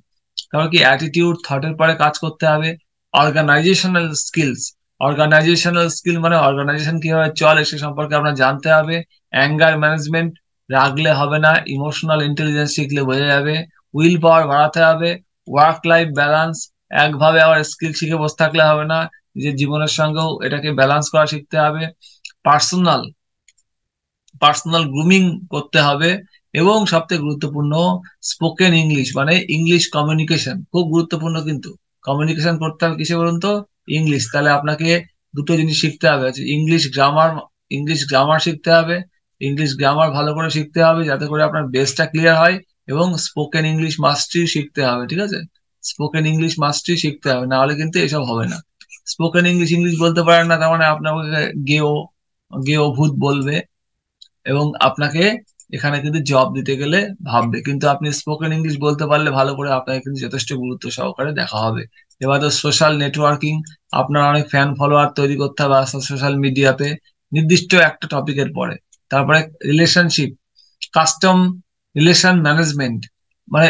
তারপর কি, অ্যাটিটিউড, থটের পরে কাজ করতে হবে। অর্গানাইজেশনাল স্কিলস, অর্গানাইজেশনাল স্কিল মানে অর্গানাইজেশন কিভাবে চলে সে সম্পর্কে আপনার জানতে হবে। অ্যাঙ্গার ম্যানেজমেন্ট, রাগলে হবে না, ইমোশনাল ইন্টেলিজেন্স শিখলে বোঝা যাবে। উইল পাওয়ার বাড়াতে হবে। ওয়ার্ক লাইফ ব্যালেন্স, একভাবে আবার স্কিল শিখে বসে থাকলে হবে না, নিজের জীবনের সঙ্গেও এটাকে ব্যালেন্স করা শিখতে হবে। পার্সোনাল পার্সোনাল গ্রুমিং করতে হবে। এবং সবথেকে গুরুত্বপূর্ণ, স্পোকেন ইংলিশ মানে ইংলিশ কমিউনিকেশন খুব গুরুত্বপূর্ণ। কিন্তু কমিউনিকেশন করতে হবে কিসে বলুন তো, ইংলিশ। তাহলে আপনাকে দুটো জিনিস শিখতে হবে, ইংলিশ গ্রামার শিখতে হবে, ইংলিশ গ্রামার ভালো করে শিখতে হবে যাতে করে আপনার বেসটা ক্লিয়ার হয়। এবং স্পোকেন ইংলিশ মাস্টারি শিখতে হবে, ঠিক আছে। স্পোকেন ইংলিশ মাস্টারি শিখতে হবে, না হলে কিন্তু এসব হবে না। স্পোকেন ইংলিশ, ইংলিশ বলতে পারেন না তার মানে আপনাকে গেও গেও ভূত বলবে এবং আপনাকে এখানে কিন্তু জব দিতে গেলে ভাববে। কিন্তু আপনি স্পোকেন ইংলিশ বলতে পারলে ভালো করে, আপনাকে কিন্তু যথেষ্ট গুরুত্ব সহকারে দেখা হবে। এবার তো সোশ্যাল নেটওয়ার্কিং, আপনার অনেক ফ্যান ফলোয়ার তৈরি করতে হবে সোশ্যাল মিডিয়াতে, নির্দিষ্ট একটা টপিকের পরে। তারপরে রিলেশনশিপ, কাস্টম রিলেশন ম্যানেজমেন্ট মানে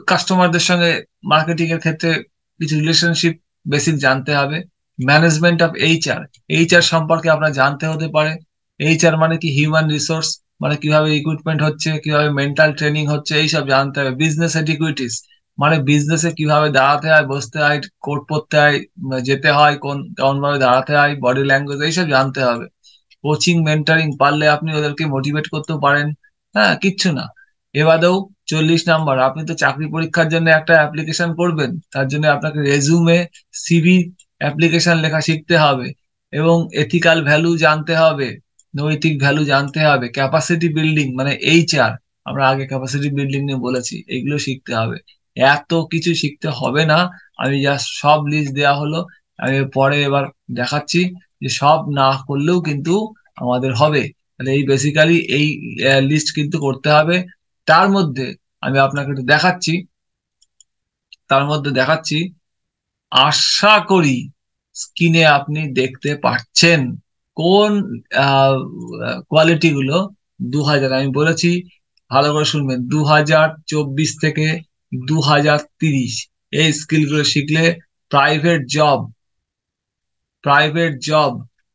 কাস্টমারদের সঙ্গে মার্কেটিং এর ক্ষেত্রে কিছু রিলেশনশিপ বেসিক জানতে হবে। ম্যানেজমেন্ট অফ এইচআর, এইচআর সম্পর্কে আপনার জানতে হতে পারে। এইচআর মানে কি, হিউম্যান রিসোর্স, মানে কিভাবে রিক্রুটমেন্ট হচ্ছে, কিভাবে মেন্টাল ট্রেনিং হচ্ছে, এইসব জানতে হবে। বিজনেস এটিকুইটিস মানে বিজনেসে কিভাবে দাঁড়াতে হয়, বসতে হয়, কোট পরতে হয়, যেতে হয়, কেমন ভাবে দাঁড়াতে হয়, বডি ল্যাঙ্গুয়েজ, এইসব জানতে হবে। কোচিং মেন্টারিং, পারলে আপনি ওদেরকে মোটিভেট করতেও পারেন। হ্যাঁ, কিচ্ছু না। এবারেও 40 নাম্বার, আপনি তো চাকরি পরীক্ষার জন্য একটা অ্যাপ্লিকেশন করবেন, তার জন্য আপনাকে রেজুমে, সিভি, অ্যাপ্লিকেশন লেখা শিখতে হবে এবং এথিক্যাল ভ্যালু জানতে হবে, নৈতিক ভ্যালু জানতে হবে। ক্যাপাসিটি বিল্ডিং মানে এইচআর, আমরা আগে ক্যাপাসিটি বিল্ডিং নিয়ে বলেছি, এগুলো শিখতে হবে। এত কিছু শিখতে হবে না, আমি জাস্ট সব লিস্ট দেওয়া হলো, আমি পরে এবার দেখাচ্ছি যে সব না করলেও কিন্তু আমাদের হবে। তাহলে এই বেসিক্যালি এই লিস্ট কিন্তু করতে হবে। তার মধ্যে আমি আপনাকে একটু দেখাচ্ছি, তার মধ্যে দেখাচ্ছি, আশা করি স্ক্রিনে আপনি দেখতে পাচ্ছেন কোন কোয়ালিটি গুলো 2000, আমি বলেছি ভালো করে শুনবেন, 2024 থেকে 2030 এই স্কিল গুলো শিখলে প্রাইভেট জব, প্রাইভেট জব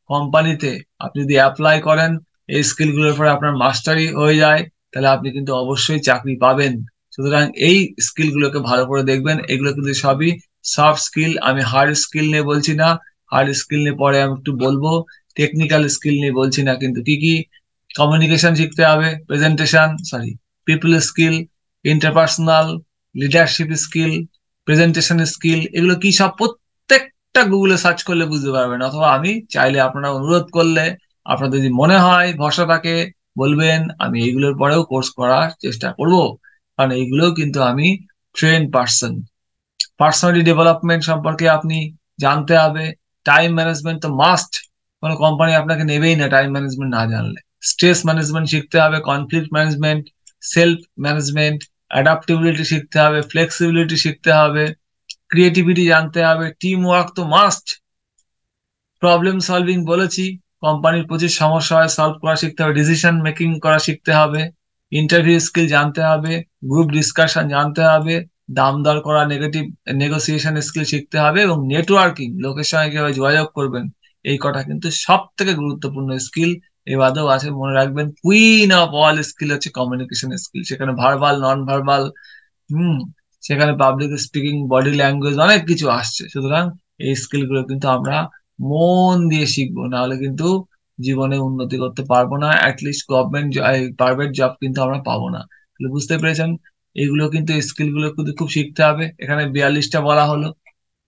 কোম্পানিতে আপনি যদি অ্যাপ্লাই করেন, এই স্কিল গুলোর পরে আপনার মাস্টারি হয়ে যায়, তাহলে আপনি কিন্তু অবশ্যই চাকরি পাবেন। সুতরাং এই স্কিল গুলোকে ভালো করে দেখবেন, এগুলো কিন্তু সবই সফট স্কিল, আমি হার্ড স্কিল নিয়ে বলছি না। হার্ড স্কিল নিয়ে পরে আমি একটু বলবো, টেকনিক্যাল স্কিল নিয়ে বলছি না। কিন্তু কি কি, কমিউনিকেশন শিখতে হবে, presentation, sorry, people skill, interpersonal, leadership skill, presentation skill, এগুলো কি সব প্রত্যেকটা গুগলে সার্চ করলে বুঝতে পারবেন, অথবা আমি চাইলে আপনারা অনুরোধ করলে, আপনাদের যদি মনে হয় ভরসা থাকে, বলবেন, আমি এইগুলোর পরেও কোর্স করার চেষ্টা করব, কারণ এইগুলোও কিন্তু আমি ট্রেন পার্সন। পার্সোনালি ডেভেলপমেন্ট সম্পর্কে আপনি জানতে হবে। টাইম ম্যানেজমেন্ট তো মাস্ট, কোনো কোম্পানি আপনাকে নেবেই না টাইম ম্যানেজমেন্ট না জানলে। স্ট্রেস ম্যানেজমেন্ট শিখতে হবে, conflict management, self management, adaptability শিখতে হবে, ফ্লেক্সিবিলিটি শিখতে হবে, ক্রিয়েটিভিটি জানতে হবে, টিম ওয়ার্ক তো মাস্ট, প্রবলেম সলভিং বলেছি, কোম্পানির প্রচুর সমস্যা হয় সলভ করা শিখতে হবে, ডিসিশন মেকিং করা শিখতে হবে, ইন্টারভিউ স্কিল জানতে হবে, গ্রুপ ডিসকাশন জানতে হবে, দাম দর করা, নেগোসিয়েশন স্কিল শিখতে হবে, এবং নেটওয়ার্কিং, লোকের সঙ্গে কিভাবে যোগাযোগ করবেন, এই কটা কিন্তু সব থেকে গুরুত্বপূর্ণ স্কিল। এবাদেও আছে, মনে রাখবেন, কুইন অফ অল স্কিল হচ্ছে কমিউনিকেশন স্কিল। সেখানে ভার্বাল, নন ভার্বাল, হুম, সেখানে পাবলিক স্পিকিং, বডি ল্যাঙ্গুয়েজ, অনেক কিছু আসছে। সুতরাং এই স্কিল গুলো কিন্তু আমরা মন দিয়ে শিখবো, নাহলে কিন্তু জীবনে উন্নতি করতে পারবো না, অ্যাটলিস্ট গভর্নমেন্ট প্রাইভেট জব কিন্তু আমরা পাবো না। তাহলে বুঝতে পেরেছেন, এইগুলো কিন্তু স্কিল গুলো কিন্তু খুব শিখতে হবে। এখানে 42টা বলা হলো,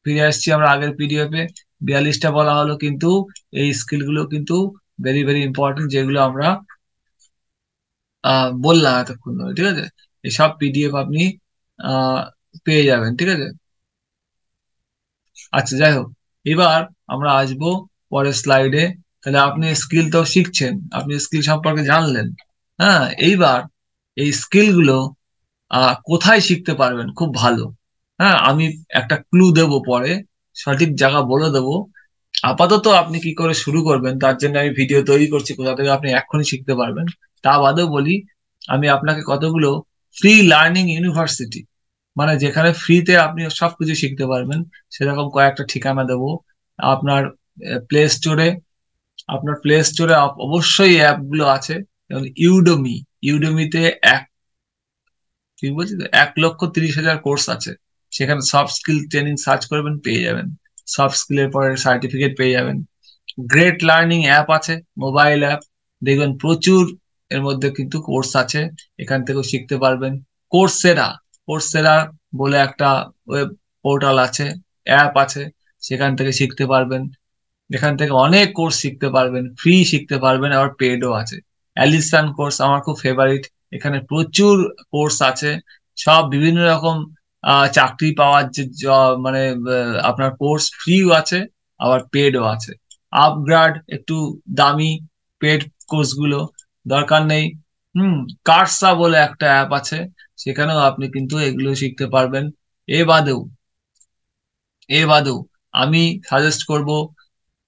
ফিরে আসছি আমরা আগের পিডিএফ এ, 42টা বলা হলো, কিন্তু এই স্কিল গুলো কিন্তু ভেরি ভেরি ইম্পর্টেন্ট, যেগুলো আমরা বললাম এতক্ষণ ধরে। ঠিক আছে, এই সব পিডিএফ আপনি আহ পেয়ে যাবেন। ঠিক আছে, আচ্ছা যাই হোক, এবার আমরা আসবো পরের স্লাইডে। তাহলে আপনি স্কিল তো শিখছেন, আপনি স্কিল সম্পর্কে জানলেন। হ্যাঁ, এইবার এই স্কিল গুলো কোথায় শিখতে পারবেন খুব ভালো। হ্যাঁ, আমি একটা ক্লু দেব, পরে সঠিক জায়গা বলে দেবো। আপাতত আপনি কি করে শুরু করবেন তার জন্য আমি ভিডিও তৈরি করছি, কোথা থেকে আপনি এক্ষুনি শিখতে পারবেন। তা বাদেও বলি, আমি আপনাকে কতগুলো ফ্রি লার্নিং ইউনিভার্সিটি, মানে যেখানে ফ্রিতে আপনি সবকিছু শিখতে পারবেন, সেরকম কয়েকটা ঠিকানা দেবো। আপনার প্লে স্টোরে, আপনার প্লে স্টোরে অবশ্যই অ্যাপ গুলো আছে, যেমন ইউডমি। ইউডমিতে ঠিক বলছি তো, 1,30,000 কোর্স আছে। সেখানে সফট স্কিল ট্রেনিং সার্চ করবেন, পেয়ে যাবেন। সফট স্কিলের পরে সার্টিফিকেট পেয়ে যাবেন। গ্রেট লার্নিং অ্যাপ আছে, মোবাইল অ্যাপ, দেখবেন প্রচুর এর মধ্যে কিন্তু কোর্স আছে, এখান থেকেও শিখতে পারবেন। কোর্সেরা, কোর্সেরা বলে একটা ওয়েব পোর্টাল আছে, অ্যাপ আছে, সেখান থেকে শিখতে পারবেন। এখান থেকে অনেক কোর্স শিখতে পারবেন, ফ্রি শিখতে পারবেন, আবার পেডও আছে। অ্যালিসান কোর্স আমার খুব ফেভারিট, এখানে প্রচুর কোর্স আছে, সব বিভিন্ন রকম চাকরি পাওয়ার যে মানে আপনার কোর্স ফ্রিও আছে, আবার পেডও আছে। আপগ্রাড একটু দামি, পেড কোর্স গুলো দরকার নেই। হুম, কার্সা বলে একটা অ্যাপ আছে, সেখানেও আপনি কিন্তু এগুলো শিখতে পারবেন। এ বাদেও, এ বাদেও আমি সাজেস্ট করব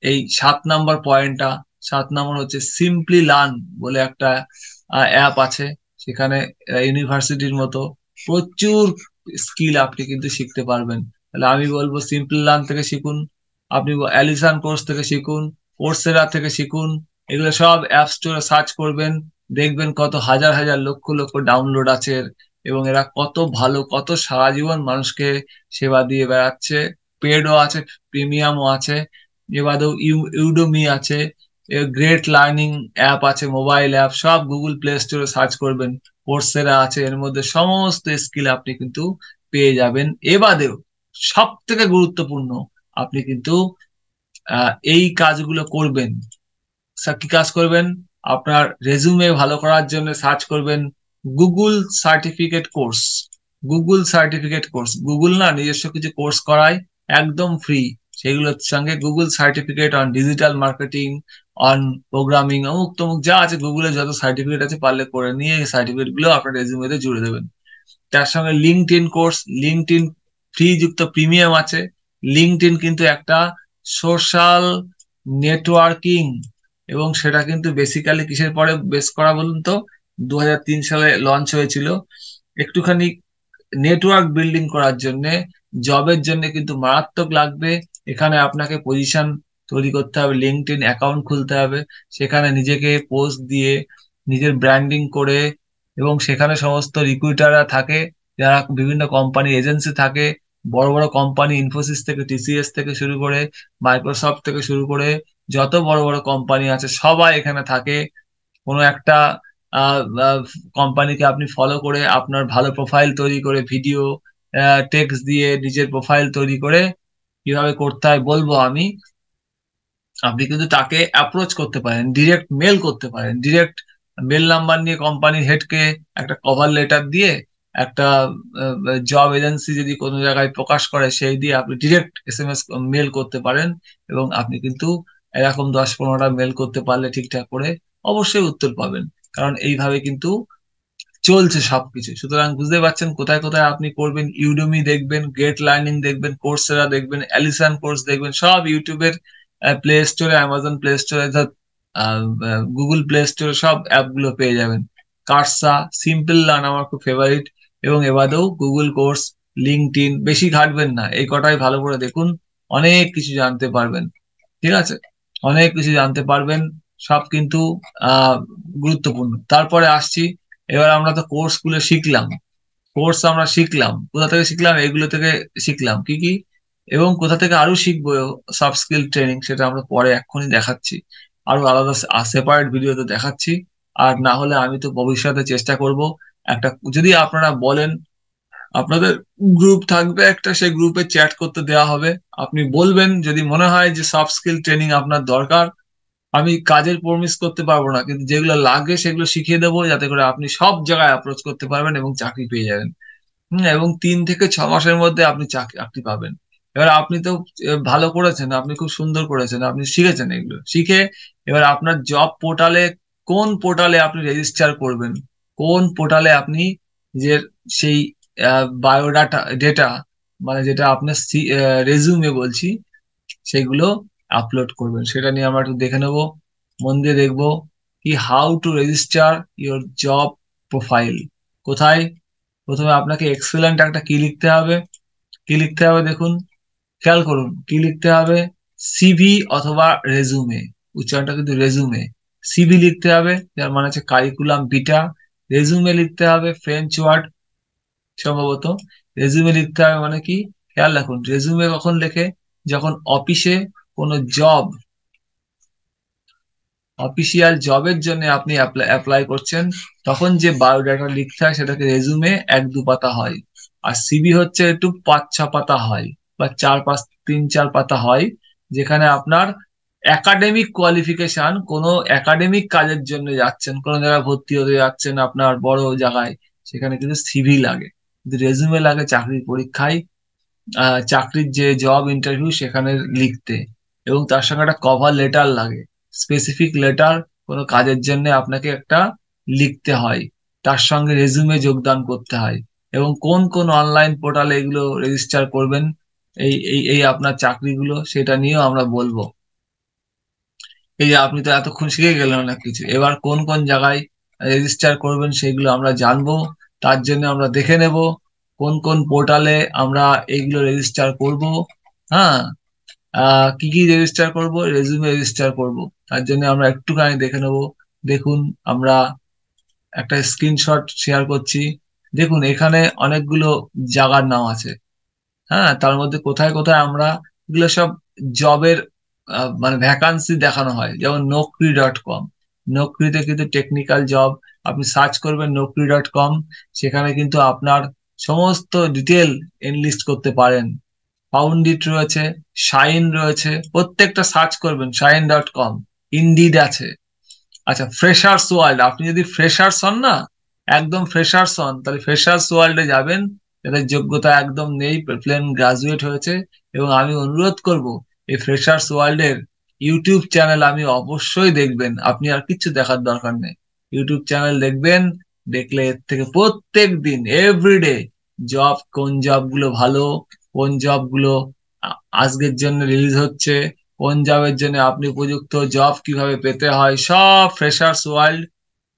এই 7 নম্বর পয়েন্টটা। 7 নম্বর হচ্ছে সিম্পলি লার্ন বলে একটা অ্যাপ আছে, সেখানে ইউনিভার্সিটির মতো প্রচুর স্কিল আপনি কিন্তু শিখতে পারবেন। তাহলে আমি বলবো সিম্পলি লার্ন থেকে শিখুন, আপনি অ্যালিসান কোর্স থেকে শিখুন, কোর্সেরা থেকে শিখুন। এগুলো সব অ্যাপ স্টোরে সার্চ করবেন, দেখবেন কত হাজার হাজার লক্ষ লক্ষ ডাউনলোড আছে এর, এবং এরা কত ভালো, কত সারা জীবন মানুষকে সেবা দিয়ে বেড়াচ্ছে। পেডও আছে, প্রিমিয়ামও আছে। এবারেও ইউডোমি আছে, গ্রেট লার্নিং অ্যাপ আছে, মোবাইল অ্যাপ, সব গুগল প্লে স্টোরে সার্চ করবেন। কোর্সেরা আছে, এর মধ্যে সমস্ত স্কিল আপনি কিন্তু পেয়ে যাবেন। এবাদেও সব থেকে গুরুত্বপূর্ণ, আপনি কিন্তু এই কাজগুলো করবেন। কি কাজ করবেন? আপনার রেজুমে ভালো করার জন্য সার্চ করবেন Google certificate course. Google certificate course, Google না নিজস্ব কিছু কোর্স করায় একদম ফ্রি, সেগুলোর সঙ্গে Google certificate on digital marketing, on programming, অমুক তমুক যা আছে গুগলের যত সার্টিফিকেট আছে, পারলে করে নিয়ে এই সার্টিফিকেট গুলো আপনার রেজুমেতে জুড়ে দেবেন। তার সঙ্গে লিঙ্কডইন কোর্স, লিঙ্কডইন ফ্রি যুক্ত প্রিমিয়াম আছে। লিঙ্কডইন কিন্তু একটা সোশ্যাল নেটওয়ার্কিং, এবং সেটা কিন্তু বেসিক্যালি কিসের পরে বেস করা বলুন তো? 2003 সালে লঞ্চ হয়েছিল, একটুখানি নেটওয়ার্ক বিল্ডিং করার জন্য, জবের জন্য কিন্তু মারাত্মক লাগবে। এখানে আপনাকে পজিশন তৈরি করতে হবে, লিঙ্কডইন অ্যাকাউন্ট খুলতে হবে, সেখানে নিজেকে পোস্ট দিয়ে নিজের ব্র্যান্ডিং করে, এবং সেখানে সমস্ত রিক্রুটাররা থাকে, যারা বিভিন্ন কোম্পানি এজেন্সি থাকে, বড় বড় কোম্পানি, ইনফোসিস থেকে, টিসিএস থেকে শুরু করে, মাইক্রোসফট থেকে শুরু করে, যত বড় বড় কোম্পানি আছে সবাই এখানে থাকে। কোনো একটা কোম্পানিকে আপনি ফলো করে আপনার ভালো প্রোফাইল তৈরি করে, ভিডিও টেক্সট দিয়ে নিজের প্রোফাইল তৈরি করে, কিভাবে করতে হয় বলবো আমি, আপনি কিন্তু তাকে অ্যাপ্রোচ করতে পারেন, ডিরেক্ট মেল করতে পারেন, ডিরেক্ট মেল নাম্বার নিয়ে কোম্পানির হেডকে একটা কভার লেটার দিয়ে, একটা জব এজেন্সি যদি কোনো জায়গায় প্রকাশ করে সেই দিয়ে আপনি ডিরেক্ট SMS মেল করতে পারেন, এবং আপনি কিন্তু এরকম 10-15টা মেল করতে পারলে ঠিকঠাক করে অবশ্যই উত্তর পাবেন, কারণ এইভাবে কিন্তু চলছে সবকিছু। সুতরাং বুঝতে পারছেন কোথায় কোথায় আপনি করবেন। ইউডেমি দেখবেন, গেট লার্নিং দেখবেন, কোর্সেরা দেখবেন, অ্যালিসান কোর্স দেখবেন, সব ইউটিউবের প্লে স্টোরে, অ্যামাজন প্লে স্টোরে, গুগল প্লে স্টোরে সব অ্যাপগুলো পেয়ে যাবেন। কার্সা, সিম্পল লার্ন আমার খুব ফেভারিট, এবং এবাদেও গুগল কোর্স, লিঙ্কডইন, বেশি ঘাটবেন না, এই কটাই ভালো করে দেখুন, অনেক কিছু জানতে পারবেন। ঠিক আছে, অনেক কিছু জানতে পারবেন, সব কিন্তু আহ গুরুত্বপূর্ণ। তারপরে আসছি, এবার আমরা তো কোর্স গুলো শিখলাম, কোর্স আমরা শিখলাম, কোথা থেকে শিখলাম, এগুলো থেকে শিখলাম কি কি, এবং কোথা থেকে আরো শিখবো সফট স্কিল ট্রেনিং, সেটা আমরা পরে এক্ষুনি দেখাচ্ছি, আরো আলাদা সেপারেট ভিডিওতে দেখাচ্ছি। আর না হলে আমি তো ভবিষ্যতে চেষ্টা করব একটা, যদি আপনারা বলেন, আপনাদের গ্রুপ থাকবে একটা, সেই গ্রুপে চ্যাট করতে দেওয়া হবে। আপনি বলবেন যদি মনে হয় যে সফট স্কিল ট্রেনিং আপনার দরকার, আমি কাজের প্রমিস করতে পারবো না, কিন্তু যেগুলো লাগে সেগুলো শিখিয়ে দেবো, যাতে করে আপনি সব জায়গায় অ্যাপ্রোচ করতে পারবেন এবং চাকরি পেয়ে যাবেন। এবং 3 থেকে 6 মাসের মধ্যে আপনি চাকরি পাবেন। এবার আপনি তো ভালো করেছেন, আপনি খুব সুন্দর করেছেন, আপনি শিখেছেন, এগুলো শিখে এবার আপনার জব পোর্টালে, কোন পোর্টালে আপনি রেজিস্টার করবেন, কোন পোর্টালে আপনি যে সেই বায়োডাটা ডেটা, মানে যেটা আপনার রেজুমে বলছি, সেগুলো আপলোড করবেন, সেটা নিয়ে আমরা একটু দেখে নেব, মন দিয়ে দেখবো কি how to register your job profile. কোথায়? প্রথমে আপনাকে এক্সেলেন্ট একটা কি লিখতে হবে, কি লিখতে হবে দেখুন, খেয়াল করুন কি লিখতে হবে, সিভি অথবা রেজুমে, উচ্চারণটা কিন্তু রেজুমে। সিভি লিখতে হবে, যার মানে হচ্ছে কারিকুলাম ভিটা। রেজুমে লিখতে হবে ফ্রেঞ্চ ওয়ার্ড সম্ভবত। রেজুমে লিখতে হবে মানে কি, খেয়াল রাখুন, রেজুমে কখন লেখে, যখন অফিসে কোনো জব, অফিসিয়াল জবের জন্য আপনি অ্যাপ্লাই করছেন, তখন যে বায়োডাটা লিখতে হয় সেটাকে রেজুমে 1-2 পাতা হয়। আর সিভি হচ্ছে একটু 5-6 পাতা হয়, বা 4-5 3-4 পাতা হয়, যেখানে আপনার একাডেমিক কোয়ালিফিকেশন, কোনো একাডেমিক কাজের জন্য যাচ্ছেন, কোনো জায়গায় ভর্তি হতে যাচ্ছেন আপনার বড় জায়গায়, সেখানে কিন্তু সিভি লাগে। কিন্তু রেজুমে লাগে চাকরির পরীক্ষায়, চাকরির যে জব ইন্টারভিউ সেখানে লিখতে। এবং তার সঙ্গে একটা কভার লেটার লাগে, স্পেসিফিক লেটার, কোনো কাজের জন্য আপনাকে একটা লিখতে হয়, তার সঙ্গে রেজুমে যোগদান করতে হয়। এবং কোন কোন অনলাইন পোর্টালে এগুলো রেজিস্টার করবেন, এই এই এই আপনার চাকরিগুলো, সেটা নিয়েও আমরা বলবো। এই যে আপনি তো এতক্ষণ শিখে গেলেন অনেক কিছু, এবার কোন কোন জায়গায় রেজিস্টার করবেন সেগুলো আমরা জানবো। তার জন্য আমরা দেখে নেব কোন কোন পোর্টালে আমরা এইগুলো রেজিস্টার করব। হ্যাঁ, কি কি রেজিস্টার করব, রেজুমে রেজিস্টার করব, তার জন্য আমরা একটুখানি দেখে নেব। দেখুন, আমরা একটা স্ক্রিনশট শেয়ার করছি, দেখুন এখানে অনেকগুলো জায়গার নাম আছে। হ্যাঁ, তার মধ্যে কোথায় কোথায় আমরা, এগুলো সব জবের মানে ভ্যাকান্সি দেখানো হয়, যেমন নকরি.com, নকরিতে কিন্তু টেকনিক্যাল জব, আপনি সার্চ করবেন নকরি.com, সেখানে কিন্তু আপনার সমস্ত ডিটেল এনলিস্ট করতে পারেন। ফাউন্ডিট রয়েছে, শাইন রয়েছে, প্রত্যেকটা সার্চ করবেন শাইন.com, ইনডিড আছে। আচ্ছা, ফ্রেশার্স ওয়ার্ল্ড, আপনি যদি ফ্রেশার্স হন না, একদম ফ্রেশার্স হন, তাহলে ফ্রেশার্স ওয়ার্ল্ডে যাবেন, যাদের যোগ্যতা একদম নেই, প্লেন গ্রাজুয়েট হয়েছে। এবং আমি অনুরোধ করব, এই ফ্রেশার্স ওয়ার্ল্ডের ইউটিউব চ্যানেল আমি অবশ্যই দেখবেন, আপনি আর কিচ্ছু দেখার দরকার নেই, ইউটিউব চ্যানেল দেখবেন, দেখলে এর থেকে প্রত্যেক দিন এভরিডে জব, কোন জবগুলো ভালো, কোন জবগুলো আজকের জন্য রিলিজ হচ্ছে, কোন জবের জন্য আপনি উপযুক্ত, জব কিভাবে পেতে হয়, সব ফ্রেশার্স ওয়ার্ল্ড।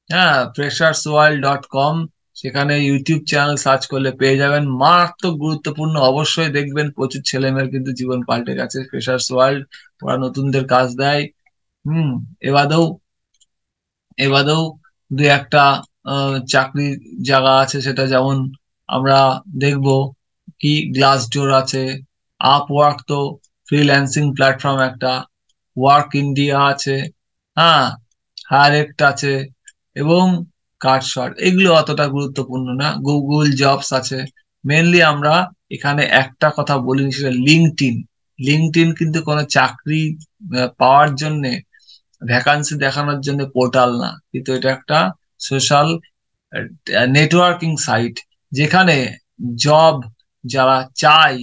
হ্যাঁ, freshersworld.com, সেখানে ইউটিউব চ্যানেল সার্চ করলে পেয়ে যাবেন, মারাত্মক গুরুত্বপূর্ণ, অবশ্যই দেখবেন, প্রচুর ছেলেমেয়ের কিন্তু জীবন পাল্টে গেছে ফ্রেশার্স ওয়ার্ল্ড, ওরা নতুনদের কাজ দেয়। হুম, এবাদেও এবাদেও দু একটা চাকরির জায়গা আছে, সেটা যেমন আমরা দেখব, কি গ্লাসডোর আছে, আপওয়ার্ক তো ফ্রিল্যান্সিং প্ল্যাটফর্ম একটা, ওয়ার্ক ইন্ডিয়া আছে, হ্যাঁ, হায়ারেক্ট আছে, এবং কার্ডশট, এগুলো অতটা গুরুত্বপূর্ণ না, গুগল জবস আছে। মেনলি আমরা এখানে একটা কথা বলিনি, সেটা লিঙ্কডইন। লিঙ্কডইন কিন্তু কোনো চাকরি পাওয়ার জন্য, ভ্যাকান্সি দেখানোর জন্য পোর্টাল না, কিন্তু এটা একটা সোশ্যাল নেটওয়ার্কিং সাইট, যেখানে জব যারা চায়,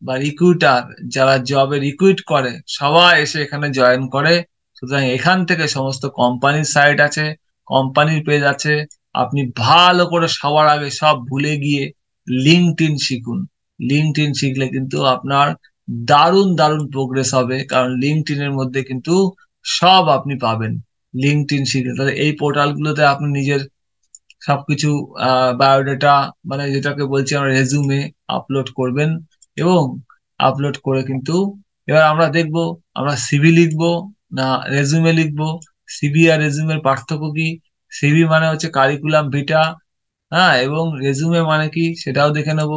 বা রিক্রুটার যারা জবে রিক্রুট করে সবাই এসে এখানে জয়েন করে। সুতরাং এখান থেকে সমস্ত কোম্পানির সাইট আছে, কোম্পানির পেজ আছে। আপনি ভালো করে সবার আগে সব ভুলে গিয়ে লিঙ্কডইন শিখুন। লিঙ্কডইন শিখলে কিন্তু আপনার দারুণ দারুণ প্রোগ্রেস হবে, কারণ লিঙ্কডইন এর মধ্যে কিন্তু সব আপনি পাবেন। লিঙ্কডইন শিখলে তাহলে এই পোর্টালগুলোতে আপনি নিজের সবকিছু বায়োডাটা, মানে যেটাকে বলছি আমরা রেজুমে, আপলোড করবেন। এবং আপলোড করে কিন্তু এবার আমরা দেখব আমরা সিভি লিখবো না রেজুমে লিখবো। সিভি আর রেজুমের পার্থক্য কি? সিভি মানে হচ্ছে কারিকুলাম ভিটা, হ্যাঁ, এবং রেজুমে মানে কি সেটাও দেখে নেব।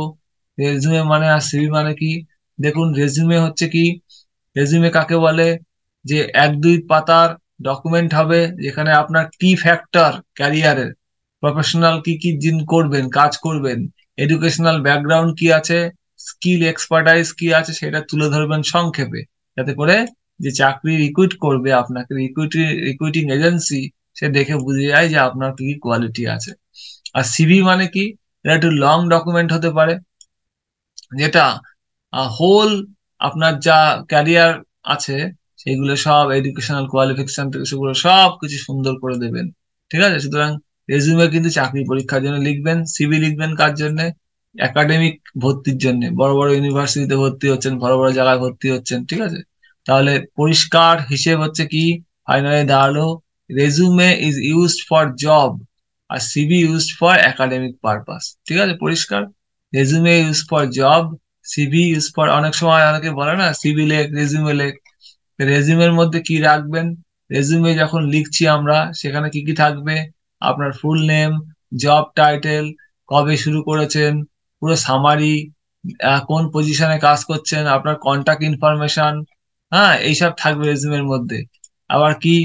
রেজুমে মানে আর সিভি মানে কি? দেখুন, রেজুমে হচ্ছে কি, রেজুমে কাকে বলে? যে 1-2 পাতার ডকুমেন্ট হবে যেখানে আপনার কি ফ্যাক্টর ক্যারিয়ারের, প্রফেশনাল কি কি দিন করবেন, কাজ করবেন, এডুকেশনাল ব্যাকগ্রাউন্ড কি আছে, স্কিল এক্সপার্টাইজ কি আছে, সেটা তুলে ধরবেন সংক্ষেপে, যাতে করে যে চাকরি রিক্রুট করবে আপনাকে, রিক্রুটিং এজেন্সি, সে দেখে বুঝে যায় যে আপনার কি কি কোয়ালিটি আছে। আর সিভি মানে কি? এটা একটু লং ডকুমেন্ট হতে পারে, যেটা হোল আপনার যা ক্যারিয়ার আছে সেগুলো সব, এডুকেশনাল কোয়ালিফিকেশন থেকে সেগুলো সব কিছু সুন্দর করে দেবেন। ঠিক আছে? সুতরাং রেজিউমে কিন্তু চাকরি পরীক্ষার জন্য লিখবেন, সিভি লিখবেন কার জন্য? একাডেমিক ভর্তির জন্য, বড় বড় ইউনিভার্সিটিতে ভর্তি হচ্ছেন, বড় বড় জায়গায় ভর্তি হচ্ছেন। ঠিক আছে? তাহলে পরিষ্কার হিসেব হচ্ছে কি, ফাইনালি দাঁড়ালো, resume is used for job আর CV used for academic purpose. ঠিক আছে? পরিষ্কার। Resume use for job, CV use for, অনেক সময় অনেকে বলে না সিভি লেখ রেজিউমে লেখ। রেজিউমের মধ্যে কি রাখবেন? রেজিউমে যখন লিখছি আমরা সেখানে কি কি থাকবে? আপনার ফুল নেম, জব টাইটেল, কবে শুরু করেছেন, পুরো সামারি, কোন পজিশনে কাজ করছেন, আপনার কন্টাক্ট ইনফরমেশন, হ্যাঁ, এইসব থাকবে রেজিউমের মধ্যে। আবার কি,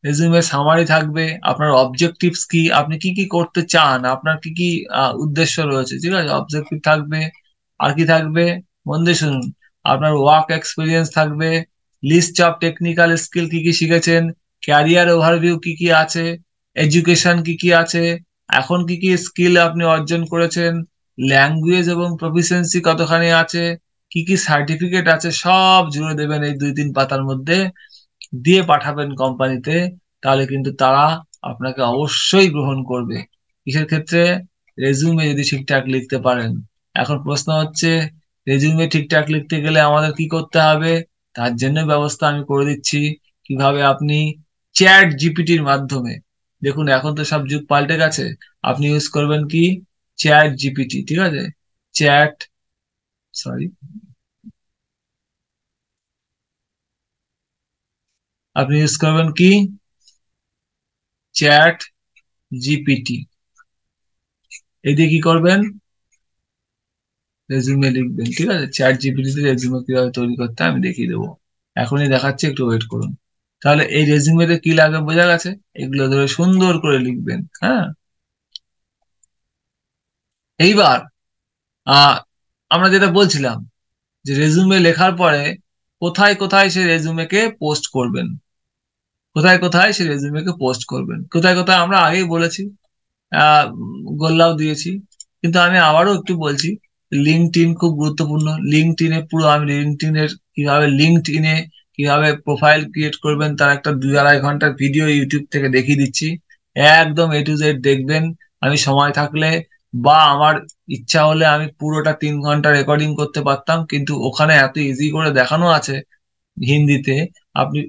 রেজিউমে সামারি থাকবে, আপনার অবজেক্টিভস কি, আপনি কি কি করতে চান, আপনার কি কি উদ্দেশ্য রয়েছে। ঠিক আছে? অবজেক্টিভ থাকবে। আর কি থাকবে? মন দিয়ে শুনুন। আপনার ওয়ার্ক এক্সপিরিয়েন্স থাকবে, লিস্ট অফ টেকনিক্যাল স্কিল কি কি শিখেছেন, ক্যারিয়ার ওভারভিউ কি কি আছে, এডুকেশন কি কি আছে, এখন কি কি স্কিল আপনি অর্জন করেছেন, ল্যাঙ্গুয়েজ এবং প্রফিসিয়েন্সি কতখানি আছে, কি কি সার্টিফিকেট আছে, সব জুড়ে দেবেন এই 2-3 পাতার মধ্যে, দিয়ে পাঠাবেন কোম্পানিতে। তাহলে কিন্তু তারা আপনাকে অবশ্যই গ্রহণ করবে। কিসের ক্ষেত্রে? রেজিউমে যদি ঠিকঠাক লিখতে পারেন। এখন প্রশ্ন হচ্ছে, রেজিউমে ঠিকঠাক লিখতে গেলে আমাদের কি করতে হবে? তার জন্য ব্যবস্থা আমি করে দিচ্ছি। কিভাবে আপনি চ্যাট জিপিটির মাধ্যমে, দেখুন এখন তো সব যুগ পাল্টে গেছে, আপনি ইউজ করবেন কি? Chat GPT. ঠিক আছে? চ্যাট, সরি, আপনি ইউজ করবেন কি? Chat GPT. এই দিয়ে কি করবেন? রেজিউমে লিখবেন। ঠিক আছে? চ্যাট জিপিটিতে রেজিউমে কিভাবে তৈরি করতে হয় আমি দেখিয়ে দেবো, এখনই দেখাচ্ছি, একটু ওয়েট করুন। তাহলে এই রেজিউমেতে কি লাগে বোঝা গেছে? এগুলো ধরে সুন্দর করে লিখবেন। হ্যাঁ, এইবার আহ আমরা যেটা বলছিলাম, যে রেজিউমে লেখার পরে কোথায় কোথায় সে রেজিউমেকে পোস্ট করবেন, কোথায় কোথায় সে রেজিউমেকে পোস্ট করবেন, কোথায় কোথায় আমরা আগেই বলেছি, আহ গোল্লাও দিয়েছি, কিন্তু আমি আবারও একটু বলছি। লিঙ্কডইন খুব গুরুত্বপূর্ণ। লিঙ্কডইনে পুরো আমি লিঙ্কডইনের কিভাবে, লিঙ্কডইনে কিভাবে প্রোফাইল ক্রিয়েট করবেন তার একটা 2-2.5 ঘন্টার ভিডিও ইউটিউব থেকে দেখিয়ে দিচ্ছি। একদম A to Z দেখবেন। আমি সময় থাকলে বা আমার ইচ্ছা হলে আমি পুরোটা 3 ঘন্টা রেকর্ডিং করতে পারতাম, কিন্তু ওখানে এত ইজি করে দেখানো আছে হিন্দিতে, আপনি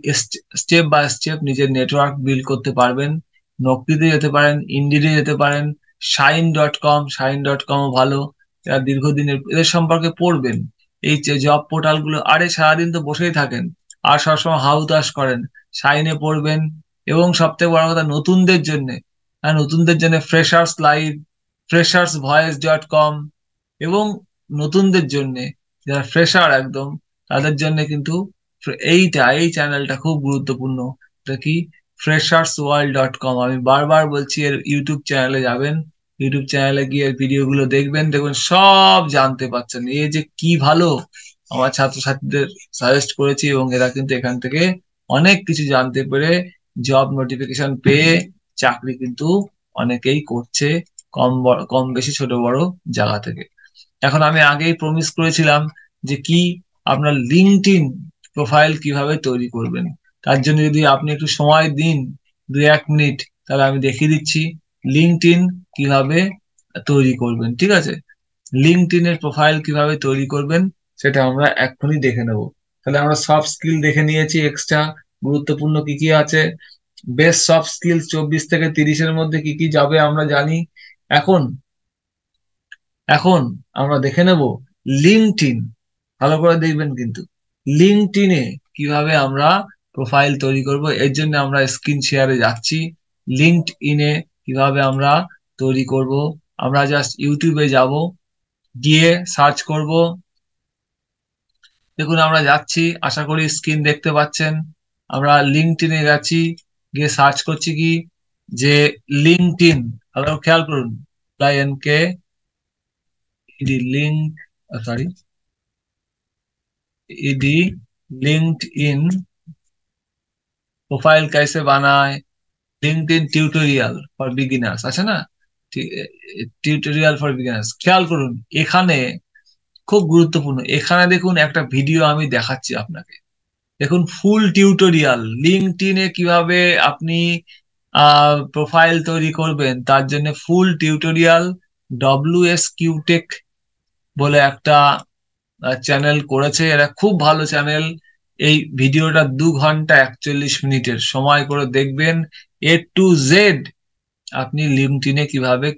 স্টেপ বাই স্টেপ নিজের নেটওয়ার্ক বিল্ড করতে পারবেন। নকরিতে যেতে পারেন, ইন্ডিডে যেতে পারেন, শাইন.কমও ভালো। এরা দীর্ঘদিনের, এদের সম্পর্কে পড়বেন। এই যে জব পোর্টাল গুলো, আরে সারাদিন তো বসেই থাকেন আর সবসময় হাউতাস করেন, শাইনে পড়বেন। এবং সব থেকে বড় কথা, নতুনদের জন্য, হ্যাঁ, নতুনদের জন্য ফ্রেশার্স লাইভ, freshersvoice.com, এবং নতুনদের জন্য যারা ফ্রেশার একদম, তাদের জন্য কিন্তু এই চ্যানেলটা খুব গুরুত্বপূর্ণ। এটা কি? freshersworld.com। আমি বারবার বলছি, এর ইউটিউব চ্যানেলে যাবেন, ইউটিউব চ্যানেলে গিয়ে ভিডিও গুলো দেখবেন, দেখবেন সব জানতে পারছেন। এই যে কি ভালো, আমার ছাত্রছাত্রীদের সাজেস্ট করেছি এবং এরা কিন্তু এখান থেকে অনেক কিছু জানতে পেরে, জব নোটিফিকেশন পেয়ে চাকরি কিন্তু অনেকেই করছে, কম বেশি ছোট বড় জায়গা থেকে। এখন আমি আগেই প্রমিস করেছিলাম যে কি আপনার লিঙ্কডইন প্রোফাইল কিভাবে তৈরি করবেন। তার জন্য যদি আপনি একটু সময় দিন 2-1 মিনিট, তাহলে আমি দেখিয়ে দিচ্ছি লিঙ্কডইন কিভাবে তৈরি করবেন। ঠিক আছে, লিঙ্কডইন এর প্রোফাইল কিভাবে তৈরি করবেন সেটা আমরা এক্ষুনি দেখে নেব। তাহলে আমরা সফট স্কিল দেখে নিয়েছি, এক্সট্রা গুরুত্বপূর্ণ কি কি আছে। বেস্ট সফট স্কিল 24 থেকে 30-এর মধ্যে কি কি যাবে আমরা জানি। এখন এখন আমরা দেখে নেব লিঙ্কডইন। ভালো করে দেখবেন কিন্তু লিঙ্কডইনে কিভাবে আমরা প্রোফাইল তৈরি করব। এর জন্য আমরা স্ক্রিন শেয়ারে যাচ্ছি। লিঙ্কডইনে কিভাবে আমরা তৈরি করব, আমরা জাস্ট ইউটিউবে যাব, গিয়ে সার্চ করব। দেখুন আমরা যাচ্ছি, আশা করি স্ক্রিন দেখতে পাচ্ছেন। আমরা লিঙ্কডইনে গেছি, গিয়ে সার্চ করছি কি যে লিঙ্কডইন। ভালো খেয়াল করুন, কে ইডি লিঙ্ক, সরি ইডি লিঙ্কডইন প্রোফাইল कैसे বানায়, লিঙ্কডইন টিউটোরিয়াল ফর বিগিনার্স আছে না, টিউটোরিয়াল ফর বিগিনার্স। খেয়াল করুন এখানে খুব গুরুত্বপূর্ণ, এখানে দেখুন একটা ভিডিও আমি দেখাচ্ছি আপনাকে। দেখুন ফুল টিউটোরিয়াল লিঙ্কডইনে কিভাবে আপনি প্রোফাইল তৈরি করবেন তার জন্য ফুল টিউটোরিয়াল WS কিউটেক বলে একটা চ্যানেল করেছে, এরা খুব ভালো চ্যানেল। এই ভিডিওটা 2 ঘন্টা 41 মিনিটের, সময় করে দেখবেন। A to Z আপনি লিঙ্কডইনে কিভাবে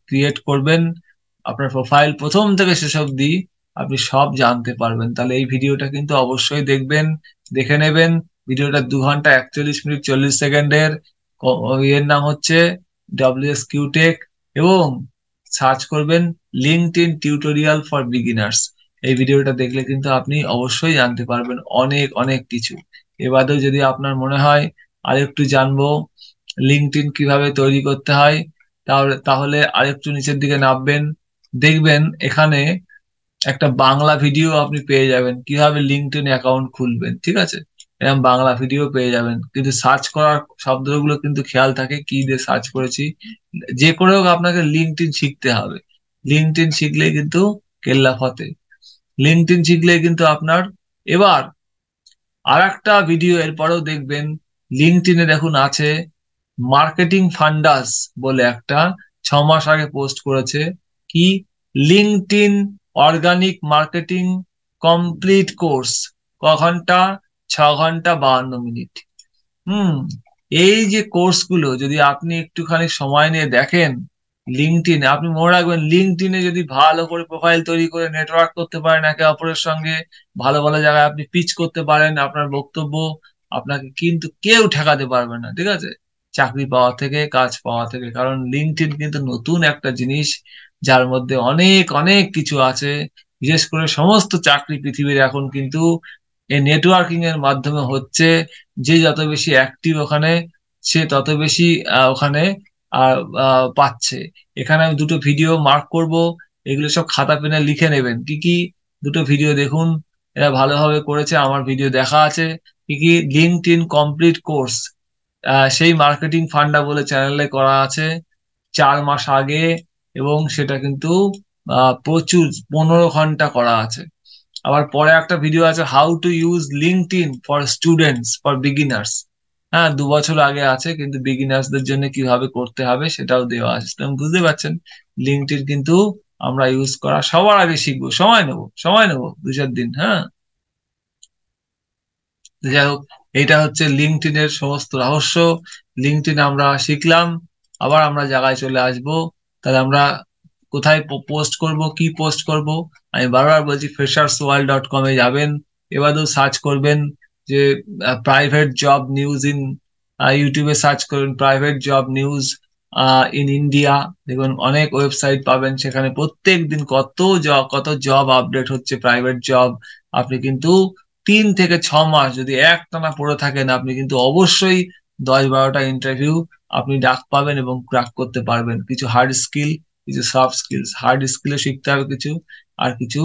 ক্রিয়েট করবেন, আপনার প্রোফাইল প্রথম থেকে শেষ অবধি আপনি সব জানতে পারবেন। তাহলে এই ভিডিওটা কিন্তু অবশ্যই দেখবেন, দেখে নেবেন। ভিডিওটা 2 ঘন্টা 41 মিনিট 40 সেকেন্ডের। এর নাম হচ্ছে WS কিউটেক, এবং সার্চ করবেন লিঙ্কডইন টিউটোরিয়াল ফর বিগিনার্স। এই ভিডিওটা দেখলে কিন্তু আপনি অবশ্যই জানতে পারবেন অনেক অনেক কিছু। এবারেও যদি আপনার মনে হয় আরেকটু জানবো লিঙ্কডইন কিভাবে তৈরি করতে হয়, তাহলে আরেকটু নিচের দিকে নামবেন, দেখবেন এখানে একটা বাংলা ভিডিও আপনি পেয়ে যাবেন কিভাবে লিঙ্কডইন অ্যাকাউন্ট খুলবেন। ঠিক আছে, এরকম বাংলা ভিডিও পেয়ে যাবেন, কিন্তু সার্চ করার শব্দগুলো কিন্তু খেয়াল থাকে কি দিয়ে সার্চ করেছি। যে করে হোক আপনাকে লিঙ্কডইন শিখতে হবে। লিঙ্কডইন শিখলে কিন্তু কেল্লা ফতে, লিঙ্কডইন শিখলে কিন্তু আপনার। এবার আর একটা ভিডিও এরপরেও দেখবেন লিঙ্কডইনে, দেখুন আছে মার্কেটিং ফান্ডাস বলে একটা 6 মাস আগে পোস্ট করেছে কি LinkedIn organic marketing complete course. ক ঘন্টা? 6 ঘন্টা 52 মিনিট। হুম, এই যে কোর্স গুলো যদি আপনি একটুখানি সময় নিয়ে দেখেন লিঙ্কডইনে, আপনি মনে রাখবেন লিঙ্কডইনে যদি ভালো করে প্রোফাইল তৈরি করে নেটওয়ার্ক করতে পারেন একে অপরের সঙ্গে, ভালো ভালো জায়গায় আপনি পিচ করতে পারেন আপনার বক্তব্য, আপনাকে কিন্তু কেউ ঠেকাতে পারবে না। ঠিক আছে, চাকরি পাওয়া থেকে, কাজ পাওয়া থেকে। কারণ লিঙ্কডইন কিন্তু নতুন একটা জিনিস যার মধ্যে অনেক অনেক কিছু আছে। বিশেষ করে সমস্ত চাকরি পৃথিবীর এখন কিন্তু এই নেটওয়ার্কিং এর মাধ্যমে হচ্ছে। যে যত বেশি অ্যাক্টিভ ওখানে, সে তত বেশি ওখানে পাচ্ছে। এখানে আমি দুটো ভিডিও মার্ক করব, এগুলো সব খাতা পেনে লিখে নেবেন। কি কি দুটো ভিডিও দেখুন, এরা ভালোভাবে করেছে, আমার ভিডিও দেখা আছে। কি কি লিঙ্কডইন কমপ্লিট কোর্স, সেই মার্কেটিং ফান্ডা বলে চ্যানেলে করা আছে 4 মাস আগে, এবং সেটা কিন্তু প্রচুর 15 ঘন্টা করা আছে। আবার পরে একটা ভিডিও আছে how to use LinkedIn for students for beginners. হ্যাঁ, 2 বছর আগে আছে, কিন্তু বিগিনার্সদের জন্য কিভাবে করতে হবে সেটাও দেওয়া আছে। তো বুঝতে পারছেন লিঙ্কডইন কিন্তু আমরা ইউজ করা সবার আগে শিখবো। সময় নেবো 2-4 দিন। হ্যাঁ, যাই হোক, এইটা হচ্ছে লিঙ্কডইন এর সমস্ত রহস্য। লিঙ্কডইন আমরা শিখলাম, আবার আমরা জায়গায় চলে আসব। তাহলে আমরা কোথায় পোস্ট করব, কি পোস্ট করব? আমি বারবার বলছি freshersworld.com এ যাবেন, এবারেও সার্চ করবেন যে প্রাইভেট জব নিউজ ইন, ইউটিউবে সার্চ করুন private job news in India. দেখুন অনেক ওয়েবসাইট পাবেন, সেখানে প্রত্যেক দিন কত জব আপডেট হচ্ছে, প্রাইভেট জব। আপনি কিন্তু 3 থেকে 6 মাস যদি একটানা পড়ে থাকেন, আপনি কিন্তু অবশ্যই 10-12টা ইন্টারভিউ আপনি ডাক পাবেন এবং ক্র্যাক করতে পারবেন। কিছু হার্ড স্কিল, কিছু সফট স্কিলস। হার্ড স্কিলও শিখতে হবে কিছু, আর কিছু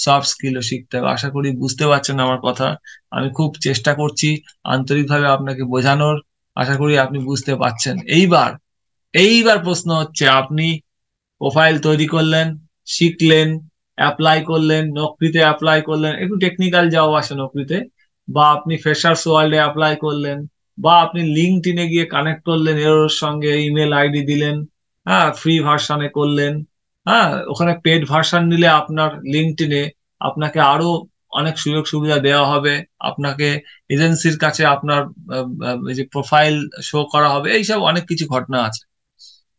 সফট স্কিলও শিখতে হবে। আশা করি বুঝতে পারছেন আমার কথা। আমি খুব চেষ্টা করছি আন্তরিকভাবে আপনাকে বোঝানোর, আশা করি আপনি বুঝতে পারছেন। এইবার এইবার প্রশ্ন হচ্ছে, আপনি প্রোফাইল তৈরি করলেন, শিখলেন, অ্যাপ্লাই করলেন, নকরিতে অ্যাপ্লাই করলেন, একটু টেকনিক্যাল জব আসে নকরিতে, বা আপনি ফ্রেশার্স ওয়ার্ল্ডে অ্যাপ্লাই করলেন, বা আপনি লিঙ্কডইনে গিয়ে কানেক্ট করলেন এর সঙ্গে, ইমেল আইডি দিলেন, হ্যাঁ, ফ্রি ভার্সানে করলেন, হ্যাঁ, ওখানে পেড ভার্সান নিলে আপনার লিঙ্কডইনে আপনাকে আরো অনেক সুযোগ সুবিধা দেওয়া হবে, আপনাকে এজেন্সির কাছে আপনার এই যে প্রোফাইল শো করা হবে, এইসব অনেক কিছু ঘটনা আছে।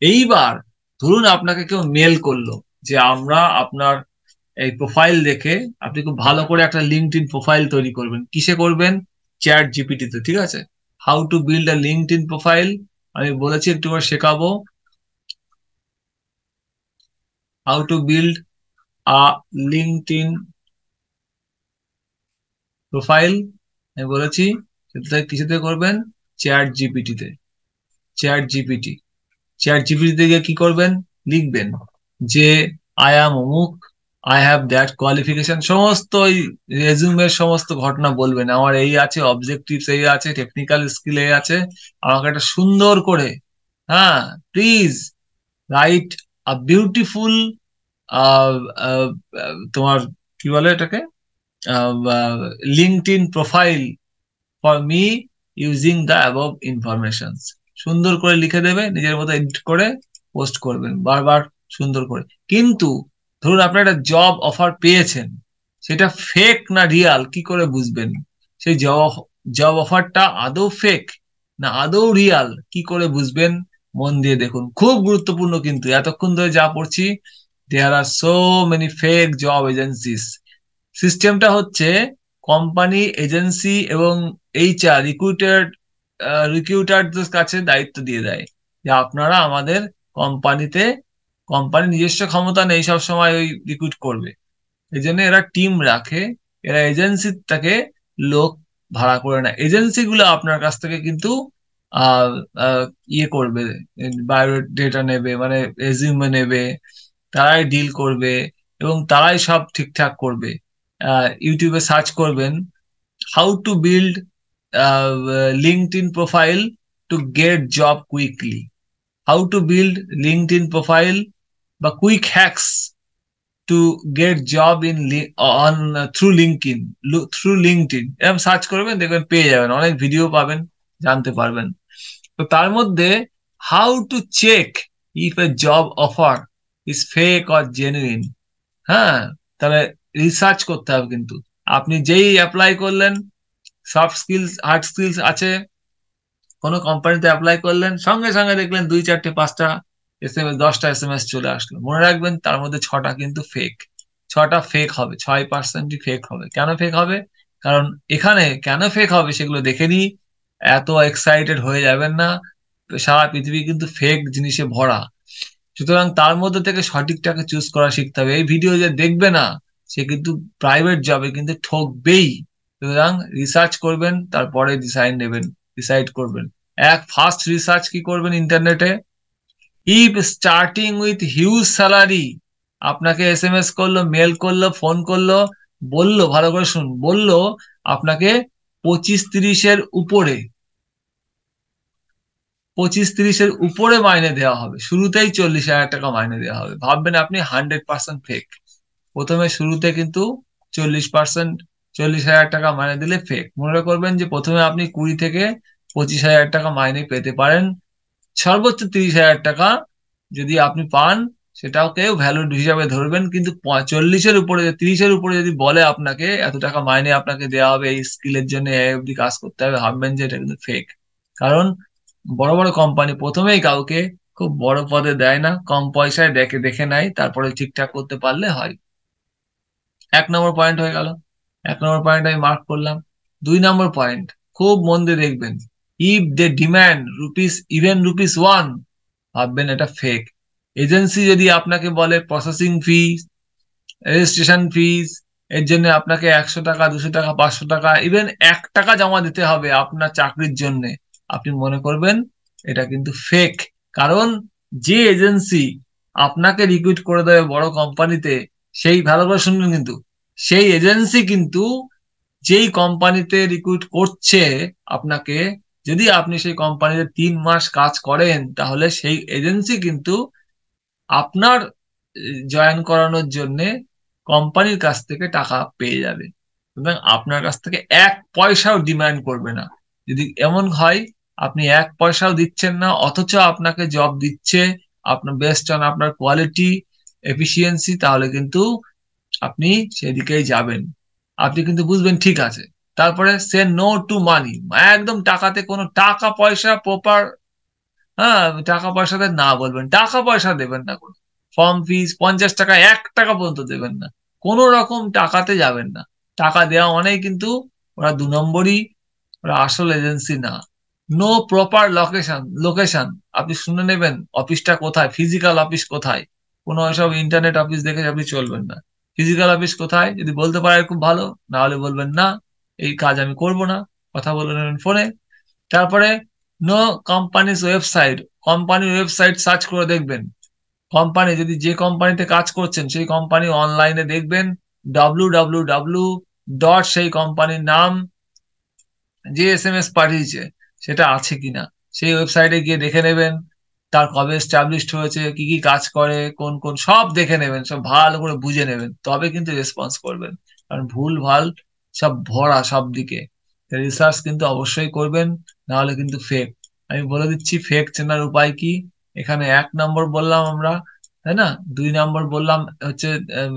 এইবার ধরুন আপনাকে কেউ মেল করলো যে আমরা আপনার এই প্রোফাইল দেখে আপনি খুব ভালো করে একটা লিঙ্কডইন প্রোফাইল তৈরি করবেন। কিসে করবেন? চ্যাট জিপিটিতে, ঠিক আছে? How to build a LinkedIn profile আমি বলেছি, একটু করে শেখাবো। How to build a LinkedIn profile আমি বলেছি, সেটা কিছুতে করবেন? চ্যাট জিপিটিতে। চ্যাট জিপিটি, চ্যাট জিপিটিতে গিয়ে কি করবেন? লিখবেন যে আই অ্যাম অমুক, আই হ্যাভ দ্যাট কোয়ালিফিকেশন, সমস্ত ওই রেজুমের সমস্ত ঘটনা বলবেন, আমার এই আছে, অবজেক্টিভস এই আছে, টেকনিক্যাল স্কিল এই আছে, আমাকে একটা সুন্দর করে, হ্যাঁ, প্লিজ রাইট আ বিউটিফুল, তোমার কি বলে এটাকে, LinkedIn profile for me using the above information. সুন্দর করে লিখে দেবে, নিজের মতো এডিট করে পোস্ট করবেন বারবার, সুন্দর করে। কিন্তু ধরুন আপনার একটা জব অফার পেয়েছেন, সেটা ফেক না রিয়াল কি করে বুঝবেন? সেই জব জব অফারটা আদৌ ফেক না আদৌ রিয়াল কি করে বুঝবেন? মন দিয়ে দেখুন, খুব গুরুত্বপূর্ণ। কিন্তু এতক্ষণ ধরে যা পড়ছি, there are so many fake job agencies. সিস্টেমটা হচ্ছে কোম্পানি, এজেন্সি এবং এইচআর রিক্রুটারদের কাছে দায়িত্ব দিয়ে দেয় যে আপনারা আমাদের কোম্পানিতে, কোম্পানি নিজস্ব ক্ষমতা নেই সব সময় ওই রিক্রুট করবে, এই জন্য এরা টিম রাখে, এরা এজেন্সির থেকে লোক ভাড়া করে না। এজেন্সি গুলো আপনার কাছ থেকে কিন্তু আহ আহ, ইয়ে করবে, বায়োডেটা নেবে, মানে রেজিউমে নেবে, তারাই ডিল করবে এবং তারাই সব ঠিকঠাক করবে। ইউটিউবে সার্চ করবেন how to build LinkedIn profile to get job quickly, how to build LinkedIn profile বা quick hacks to get job in on through LinkedIn, through LinkedIn এরকম সার্চ করবেন, দেখবেন পেয়ে যাবেন, অনেক ভিডিও পাবেন, জানতে পারবেন। তো তার মধ্যে how to check if a job offer is fake or genuine, হ্যাঁ, তাহলে রিসার্চ করতে হবে। কিন্তু আপনি যেই অ্যাপ্লাই করলেন, সফট স্কিলস হার্ড স্কিলস আছে, কোনো কোম্পানিতে অ্যাপ্লাই করলেন, সঙ্গে সঙ্গে দেখলেন 2, 4, 5টা এসএমএস, 10টা এসএমএস চলে আসলো, মনে রাখবেন তার মধ্যে 6টা কিন্তু ফেক। 6টা ফেক হবে, 6% ফেক হবে। কেন ফেক হবে? কারণ এখানে কেন ফেক হবে সেগুলো দেখে নিই, এত এক্সাইটেড হয়ে যাবেন না। সারা পৃথিবী কিন্তু ফেক জিনিসে ভরা, সুতরাং তার মধ্যে থেকে সঠিকটাকে চুজ করা শিখতে হবে। এই ভিডিও যে দেখবে না, সে কিন্তু প্রাইভেট জবে কিন্তু ঠকবেই। সুতরাং রিসার্চ করবেন, তারপরে ডিসাইড নেবেন, ডিসাইড করবেন। ফার্স্ট রিসার্চ কি করবেন ইন্টারনেটে? If starting with huge salary, আপনাকে এসএমএস করলো, মেল করলো, ফোন করলো, বললো, ভালো করে শুন, বললো আপনাকে 25-30-এর উপরে, 25-30-এর উপরে মাইনে দেওয়া হবে, শুরুতেই 40,000 টাকা মাইনে দেওয়া হবে। ভাববেন আপনি 100% ফেক। প্রথমে শুরুতে কিন্তু 40%, 40,000 টাকা মাইনে দিলে ফেক। মনে করবেন যে প্রথমে আপনি 20 থেকে 25,000 টাকা মাইনে পেতে পারেন, সর্বোচ্চ 30,000 টাকা যদি আপনি পান, সেটাকে ভ্যালু হিসাবে ধরবেন। কিন্তু 40-এর উপরে, 30-এর উপরে যদি বলে আপনাকে এত টাকা মাইনে আপনাকে দেওয়া হবে, এই স্কিলের জন্য এই অবধি কাজ করতে হবে, ভাববেন যে এটা কিন্তু ফেক। কারণ বড় বড় কোম্পানি প্রথমেই কাউকে খুব বড় পদে দেয় না, কম পয়সায় দেখে দেখে নেয়, তারপরে ঠিকঠাক করতে পারলে হয়। 1 নম্বর পয়েন্ট হয়ে গেল, 1 নম্বর পয়েন্ট আমি মার্ক করলাম। 2 নম্বর পয়েন্ট, খুব মন দিয়ে দেখবেন, if they demand rupees, even rupees 1, ভাববেন এটা ফেক। এজেন্সি যদি আপনাকে বলে প্রসেসিং ফিস, রেজিস্ট্রেশন ফিস, এর জন্য আপনাকে 100 টাকা, 200 টাকা, 500 টাকা, ইভেন 1 টাকা জমা দিতে হবে আপনার চাকরির জন্য, আপনি মনে করবেন এটা কিন্তু ফেক। কারণ যে এজেন্সি আপনাকে রিক্রুট করে দেবে বড় কোম্পানিতে, সেই, ভালো করে শুনবেন কিন্তু, সেই এজেন্সি কিন্তু যেই কোম্পানিতে রিক্রুট করছে আপনাকে, যদি আপনি সেই কোম্পানিতে 3 মাস কাজ করেন, তাহলে সেই এজেন্সি কিন্তু আপনার জয়েন করানোর জন্য কোম্পানির কাছ থেকে টাকা পেয়ে যাবে এবং আপনার কাছ থেকে 1 পয়সাও ডিমান্ড করবে না। যদি এমন হয় আপনি 1 পয়সাও দিচ্ছেন না অথচ আপনাকে জব দিচ্ছে আপনার বেস্ট অন আপনার কোয়ালিটি এফিসিয়েন্সি, তাহলে কিন্তু আপনি সেদিকেই যাবেন। আপনি কিন্তু বুঝবেন ঠিক আছে। তারপরে সে নো টু মানি, একদম টাকাতে কোনো টাকা পয়সা প্রপার, হ্যাঁ টাকা পয়সাতে না বলবেন, টাকা পয়সা দেবেন না, কোনো ফর্ম ফিস 50 টাকা 1 টাকা পর্যন্ত দেবেন না, কোন রকম টাকাতে যাবেন না। টাকা দেওয়া মানেই কিন্তু ওরা 2 নম্বরই, ওরা আসল এজেন্সি না। নো প্রপার লোকেশন, লোকেশন আপনি শুনে নেবেন অফিসটা কোথায়, ফিজিক্যাল অফিস কোথায়। কোনো এসব ইন্টারনেট অফিস দেখে আপনি চলবেন না। ফিজিক্যাল অফিস কোথায় যদি বলতে পারে খুব ভালো, না হলে বলবেন না এই কাজ আমি করব না, কথা বলে নেবেন ফোনে। তারপরে নো কোম্পানিজ ওয়েবসাইট, কোম্পানির ওয়েবসাইট সার্চ করে দেখবেন। কোম্পানি যদি যে কোম্পানিতে কাজ করছেন সেই কোম্পানি অনলাইনে দেখবেন www ডট সেই কোম্পানির নাম যে SMS পাঠিয়েছে সেটা আছে কিনা, সেই ওয়েবসাইটে গিয়ে দেখে নেবেন। তার কবে এস্টাবলিশড হয়েছে, কি কি কাজ করে, কোন কোন সব দেখে নেবেন, সব ভালো করে বুঝে নেবেন, তবে কিন্তু রেসপন্স করবেন। কারণ ভুল ভাল সব ভরা সব দিকে, রিসার্চ কিন্তু অবশ্যই করবেন, না হলে কিন্তু ফেক। আমি বলে দিচ্ছি ফেক চেনার উপায় কি। এখানে 1 নম্বর বললাম আমরা, তাই না, 2 নম্বর বললাম হচ্ছে আহ,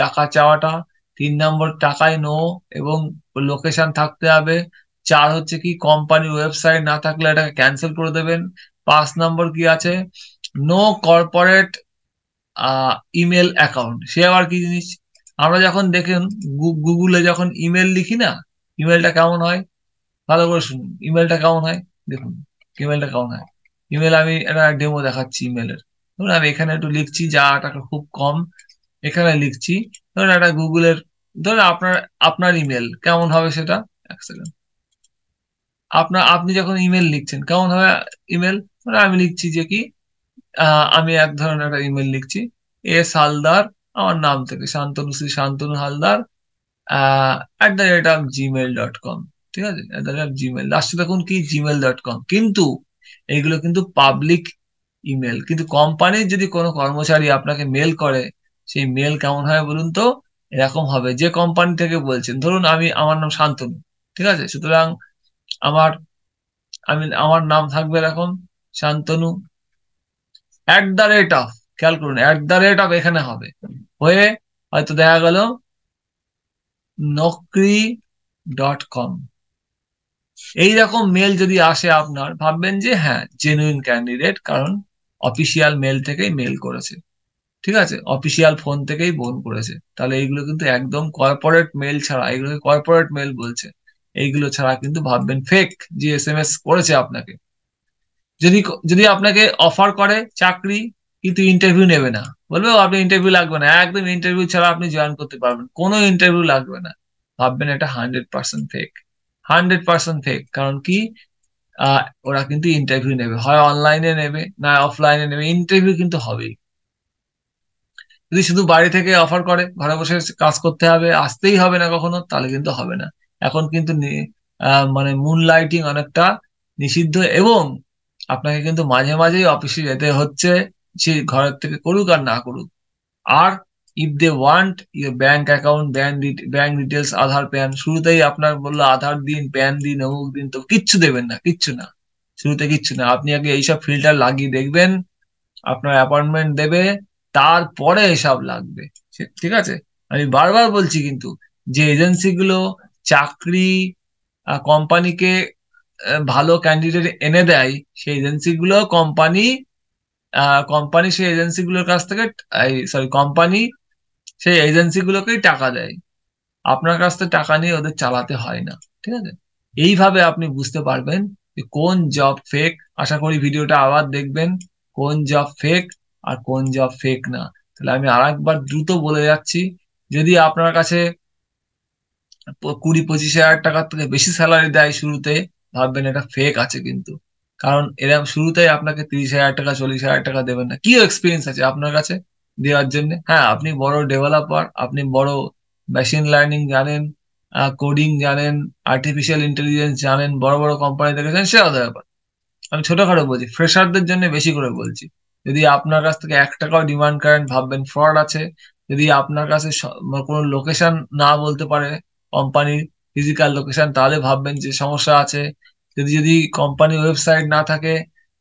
টাকা চাওয়াটা, 3 নম্বর টাকায় নো এবং লোকেশন থাকতে হবে, 4 হচ্ছে কি কোম্পানির ওয়েবসাইট না থাকলে এটাকে ক্যান্সেল করে দেবেন। 5 নম্বর কি আছে, নো কর্পোরেট ইমেল অ্যাকাউন্ট। সে আবার কি জিনিস, আমরা যখন দেখেন গুগলে যখন ইমেল লিখি না, ইমেলটা কেমন হয় ভালো করে শুনুন, ইমেলটা কেমন হয় দেখুন, ইমেলটা কেমন হয়। ইমেল আমি একটা ডেমো দেখাচ্ছি ইমেলের। ধরুন আমি এখানে একটু লিখছি, যা টাকা খুব কম, এখানে লিখছি। ধরুন একটা গুগলের, ধরুন আপনার আপনার ইমেল কেমন হবে সেটা, 1 সেকেন্ড। আপনি যখন ইমেল লিখছেন কেমন হবে ইমেল, মানে আমি লিখছি যে কি আমি এক ধরনের একটা ইমেল লিখছি, হালদার, আমার নাম থেকে শান্তনু, শ্রী শান্তনু হালদার @gmail.com। ঠিক আছে, @gmail লাস্টে দেখুন কি gmail.com, কিন্তু এইগুলো কিন্তু পাবলিক ইমেল। কিন্তু কোম্পানির যদি কোনো কর্মচারী আপনাকে মেল করে, সেই মেল কেমন হয় বলুন তো, এরকম হবে। যে কোম্পানি থেকে বলছেন, ধরুন আমার নাম শান্তনু, ঠিক আছে, সুতরাং আমার আমার নাম থাকবে এরকম, শান্তনু @, খেয়াল করুন @, এখানে হবে, হয়ে হয়তো দেখা গেল naukri.com। এইরকম মেল যদি আসে আপনার, ভাববেন যে হ্যাঁ জেনুইন ক্যান্ডিডেট, কারণ অফিসিয়াল মেল থেকেই মেল করেছে, ঠিক আছে, অফিসিয়াল ফোন থেকেই ফোন করেছে। তাহলে এইগুলো কিন্তু একদম কর্পোরেট মেল ছাড়া, এগুলোকে কর্পোরেট মেল বলছে, এইগুলো ছাড়া কিন্তু ভাববেন ফেক, যে SMS করেছে আপনাকে। যদি যদি আপনাকে অফার করে চাকরি কিন্তু ইন্টারভিউ নেবে না, বলবে "ও, আপনি ইন্টারভিউ লাগবে না, একদম ইন্টারভিউ ছাড়া আপনি জয়েন করতে পারবেন, কোনো ইন্টারভিউ লাগবে না", ভাববেন এটা 100% ফেক, 100% ফেক। কারণ কি, ওরা কিন্তু ইন্টারভিউ নেবে, হয় অনলাইনে নেবে না অফলাইনে নেবে, ইন্টারভিউ কিন্তু হবেই। যদি শুধু বাড়ি থেকে অফার করে ঘরে বসে কাজ করতে হবে, আসতেই হবে না কখনো, তাহলে কিন্তু হবে না। এখন কিন্তু মানে মুন লাইটিং অনেকটা নিষিদ্ধ, এবং আপনাকে কিন্তু মাঝে মাঝেই অফিসে যেতে হচ্ছে, সে ঘরের থেকে করুক আর না করুক। আর if they want your bank account, bank details, Aadhaar PAN, শুরুতেই আপনার বললো আধার দিন, প্যান দিন, অমুক দিন, তো কিচ্ছু দেবেন না, কিচ্ছু না, শুরুতে কিচ্ছু না। আপনি আগে এইসব ফিল্টার লাগিয়ে দেখবেন, আপনার অ্যাপয়েন্টমেন্ট দেবে, তারপরে এসব লাগবে। ঠিক আছে, আমি বারবার বলছি কিন্তু, যে এজেন্সিগুলো চাকরি কোম্পানিকে ভালো ক্যান্ডিডেট এনে দেয়, সেই এজেন্সিগুলো কোম্পানি সেই এজেন্সিগুলোর কাছ থেকে, সরি কোম্পানি সেই এজেন্সিগুলোকেই টাকা দেয়, আপনার কাছ থেকে টাকা নিয়ে ওদের চালাতে হয় না। ঠিক আছে, এইভাবে আপনি বুঝতে পারবেন যে কোন জব ফেক। আশা করি ভিডিওটা আবার দেখবেন, কোন জব ফেক আর কোন জব ফেক না। তাহলে আমি আরেকবার দ্রুত বলে যাচ্ছি, যদি আপনার কাছে 20-25 হাজার টাকার থেকে বেশি স্যালারি দেয় শুরুতে, ভাববেন এটা ফেক আছে কিন্তু। কারণ এরা শুরুতেই আপনাকে 30 হাজার টাকা 40 হাজার টাকা দেবেন না। কি এক্সপিরিয়েন্স আছে আপনার কাছে দেওয়ার জন্য? হ্যাঁ আপনি বড় ডেভেলপার, আপনি বড় মেশিন লার্নিং জানেন, কোডিং জানেন, আর্টিফিশিয়াল ইন্টেলিজেন্স জানেন, বড় বড় কোম্পানি দেখেছেন, সে আলাদা ব্যাপার। আমি ছোটখাটো বলছি, ফ্রেশারদের জন্য বেশি করে বলছি। যদি আপনার কাছ থেকে 1 টাকাও ডিমান্ড করেন, ভাববেন ফ্রড আছে। যদি আপনার কাছে কোনো লোকেশন না বলতে পারে কোম্পানির ফিজিক্যাল লোকেশন, তাহলে ভাববেন যে সমস্যা আছে। যদি কোম্পানি ওয়েবসাইট না থাকে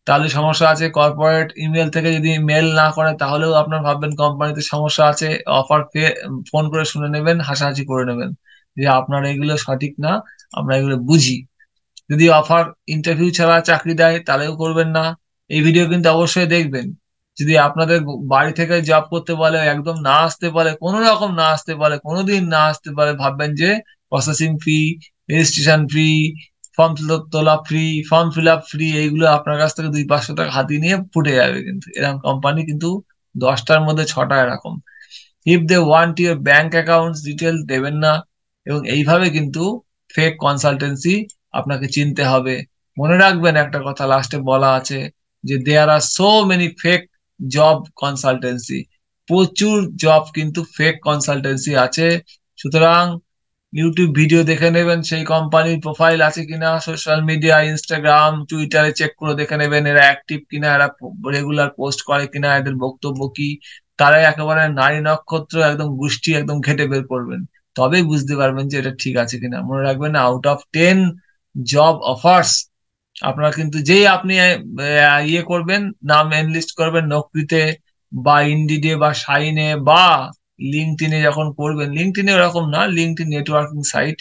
তাহলে সমস্যা আছে। কর্পোরেট ইমেল থেকে যদি মেল না করে তাহলেও আপনার ভাববেন কোম্পানিতে সমস্যা আছে। অফার ফোন করে শুনে নেবেন, হাসাহাসি করে নেবেন যে আপনার এগুলো সঠিক না, আমরা এগুলো বুঝি। যদি অফার ইন্টারভিউ ছাড়া চাকরি দেয় তাহলেও করবেন না। এই ভিডিও কিন্তু অবশ্যই দেখবেন। যদি আপনাদের বাড়ি থেকে জব করতে বলে, একদম না আসতে পারে, কোনো রকম না আসতে পারে, কোনোদিন না আসতে পারে, ভাববেন যে processing fee, registration fee, form তোলা free, form fill up free, এইগুলো আপনার কাছ থেকে 200-500 টাকা হাতিয়ে নিয়ে ফুটে যাবে। কিন্তু এরকম কোম্পানি কিন্তু 10টার মধ্যে 6টা এরকম। If they want your bank account detail দেবেন না। এবং এইভাবে কিন্তু ফেক কনসালটেন্সি আপনাকে চিনতে হবে। মনে রাখবেন একটা কথা লাস্টে বলা আছে যে there are so many fake job consultancy. প্রচুর জব কিন্তু ফেক কনসালটেন্সি আছে। সুতরাং ইউটিউব ভিডিও দেখে নেবেন, সেই কোম্পানির প্রোফাইল আছে কিনা, সোশ্যাল মিডিয়া ইনস্টাগ্রাম টুইটারে চেক করে দেখে নেবেন এরা অ্যাক্টিভ কিনা, এরা রেগুলার পোস্ট করে কিনা, এদের বক্তব্য কি। তারাই একেবারে নারী নক্ষত্র একদম গোষ্ঠী একদম ঘেটে বের করবেন, তবেই বুঝতে পারবেন যে এটা ঠিক আছে কিনা। মনে রাখবেন, আউট অফ 10 জব অফার্স আপনারা কিন্তু যেই আপনি ইয়ে করবেন, নাম এনলিস্ট করবেন নকরিতে বা ইন্ডিডে বা শাইনে বা লিঙ্কডইনে, যখন করবেন, লিঙ্কডইনে এরকম না, লিঙ্কডইন নেটওয়ার্কিং সাইট,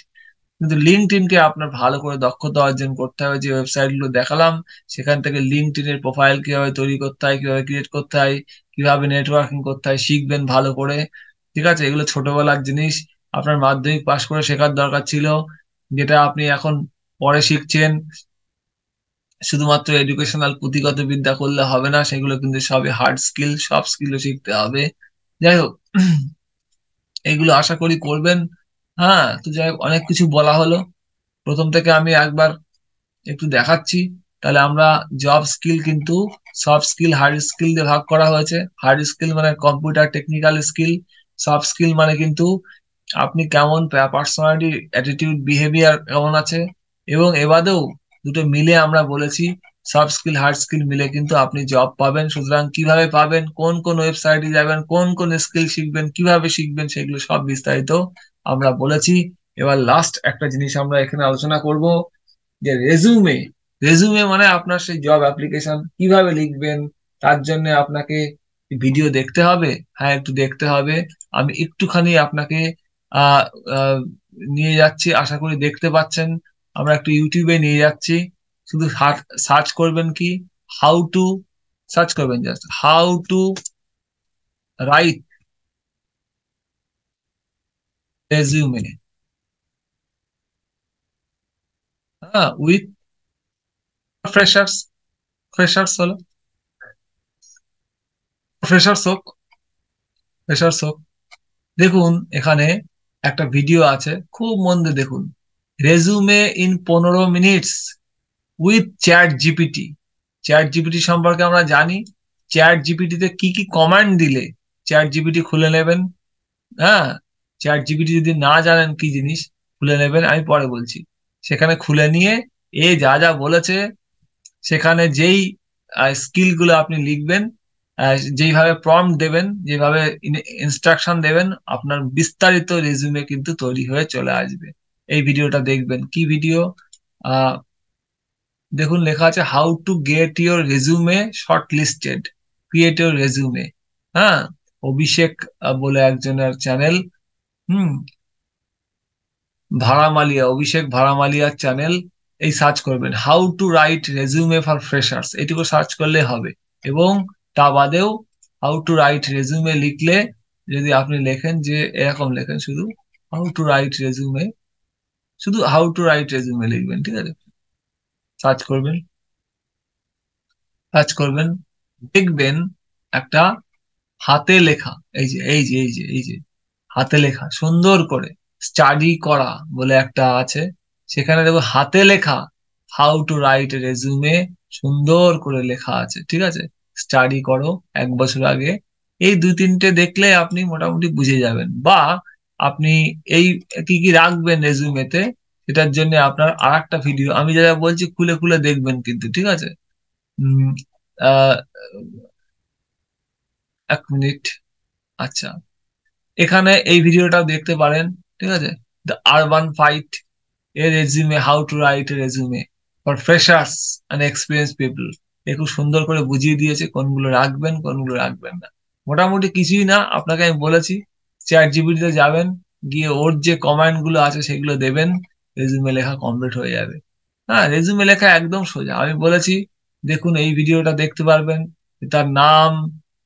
কিন্তু লিঙ্কডইনকে আপনার ভালো করে দক্ষতা অর্জন করতে হবে। যে ওয়েবসাইট গুলো দেখালাম সেখান থেকে লিঙ্কডইনের প্রোফাইল কিভাবে তৈরি করতে হয়, কিভাবে ক্রিয়েট করতে হয়, কিভাবে নেটওয়ার্কিং করতে হয় শিখবেন ভালো করে। ঠিক আছে, এগুলো ছোটবেলার জিনিস, আপনার মাধ্যমিক পাশ করে শেখার দরকার ছিল, যেটা আপনি এখন পরে শিখছেন। শুধুমাত্র এডুকেশনাল পুঁথিগত বিদ্যা করলে হবে না, সেগুলো কিন্তু সবই হার্ড স্কিল, সব স্কিলও শিখতে হবে। যাই হোক, এগুলো আশা করি করবেন। হ্যাঁ, তো যাই হোক, অনেক কিছু বলা হলো। প্রথম থেকে আমি একবার একটু দেখাচ্ছি। তাহলে আমরা জব স্কিল কিন্তু সফট স্কিল, হার্ড স্কিল দিয়ে ভাগ করা হয়েছে। হার্ড স্কিল মানে computer technical skill, soft skill মানে কিন্তু আপনি কেমন পার্সোনালিটি, অ্যাটিটিউড, বিহেভিয়ার কেমন আছে। এবং এবাদেও দুটো মিলে আমরা বলেছি সফট স্কিল হার্ড স্কিল মিলে কিন্তু আপনি জব পাবেন। সুতরাং কিভাবে পাবেন, কোন কোন ওয়েবসাইটে যাবেন, কোন কোন স্কিল শিখবেন, কিভাবে শিখবেন, সেগুলো সব বিস্তারিত আমরা বলেছি। এবার লাস্ট একটা জিনিস আমরা এখানে আলোচনা করব, যে রেজুমে। রেজুমে মানে আপনার সেই জব অ্যাপ্লিকেশন কিভাবে লিখবেন, তার জন্য আপনাকে ভিডিও দেখতে হবে। হ্যাঁ, একটু দেখতে হবে। আমি একটুখানি আপনাকে আহ আহ, নিয়ে যাচ্ছি, আশা করি দেখতে পাচ্ছেন। আমরা একটু ইউটিউবে নিয়ে যাচ্ছি। শুধু সার্চ করবেন কি, হাউ টু, সার্চ করবেন just how to right resume. হ্যাঁ, উইথ ফ্রেশার্স। ফ্রেশার্স হলো, ফ্রেশার্স হোক, ফ্রেশার্স হোক। দেখুন এখানে একটা ভিডিও আছে, খুব মন দিয়ে দেখুন। Resume in 15 minutes with chat GPT. Chat GPT সম্পর্কে আমরা জানি, চ্যাট জিপিটিতে কি কি কমান্ড দিলে চ্যাট জিপিটি খুলে নেবেন। হ্যাঁ, চ্যাট জিপিটি যদি না জানেন কি জিনিস, খুলে নেবেন, আমি পরে বলছি। সেখানে খুলে নিয়ে এ যা যা বলেছে, সেখানে যেই স্কিল গুলো আপনি লিখবেন, যেইভাবে প্রম্পট দেবেন, যেভাবে ইনস্ট্রাকশন দেবেন, আপনার বিস্তারিত রেজুমে কিন্তু তৈরি হয়ে চলে আসবে। এই ভিডিওটা দেখবেন। কি ভিডিও? আহ দেখুন, লেখা আছে how to get your resume short listed, create your resume. হ্যাঁ, অভিষেক বলে একজনের চ্যানেল, হুম, ভাড়ামালিয়া, অভিষেক ভাড়ামালিয়ার চ্যানেল। এই সার্চ করবেন how to right resume for freshers, এটুকু সার্চ করলে হবে। এবং তা বাদেও হাউ টু রাইট রেজিউমে লিখলে, যদি আপনি লেখেন যে এরকম লেখেন শুধু হাউ টু রাইট রেজিউমে, শুধু হাউ টু রাইট রেজিউমে লিখবেন, ঠিক আছে, সার্চ করবেন, সার্চ করবেন, দেখবেন একটা হাতে লেখা, এই যে হাতে লেখা সুন্দর করে স্টাডি করা বলে একটা আছে। সেখানে দেখো হাতে লেখা হাউ টু রাইট রেজুমে, সুন্দর করে লেখা আছে, ঠিক আছে। স্টাডি করো 1 বছর আগে। এই 2-3টে দেখলে আপনি মোটামুটি বুঝে যাবেন। বা আপনি এই কি কি রাখবেন রেজুমেতে, সেটার জন্য আপনার আর একটা ভিডিও আমি যেটা বলছি খুলে খুলে দেখবেন কিন্তু, ঠিক আছে। উম আহ 1 মিনিট। আচ্ছা, এখানে এই ভিডিওটাও দেখতে পারেন, ঠিক আছে? The urban fight, a resume, how to write a resume for freshers and experience people. এ খুব সুন্দর করে বুঝিয়ে দিয়েছে কোনগুলো রাখবেন কোনগুলো রাখবেন না। মোটামুটি কিছুই না, আপনাকে আমি বলেছি চ্যাট জিপিটিতে যাবেন, গিয়ে ওর যে কমান্ড গুলো আছে সেগুলো দেবেন, রেজিউমে লেখা কমপ্লিট হয়ে যাবে। হ্যাঁ, রেজিউমে লেখা একদম সোজা। আমি বলেছি, দেখুন এই ভিডিওটা দেখতে পারবেন, তার নাম,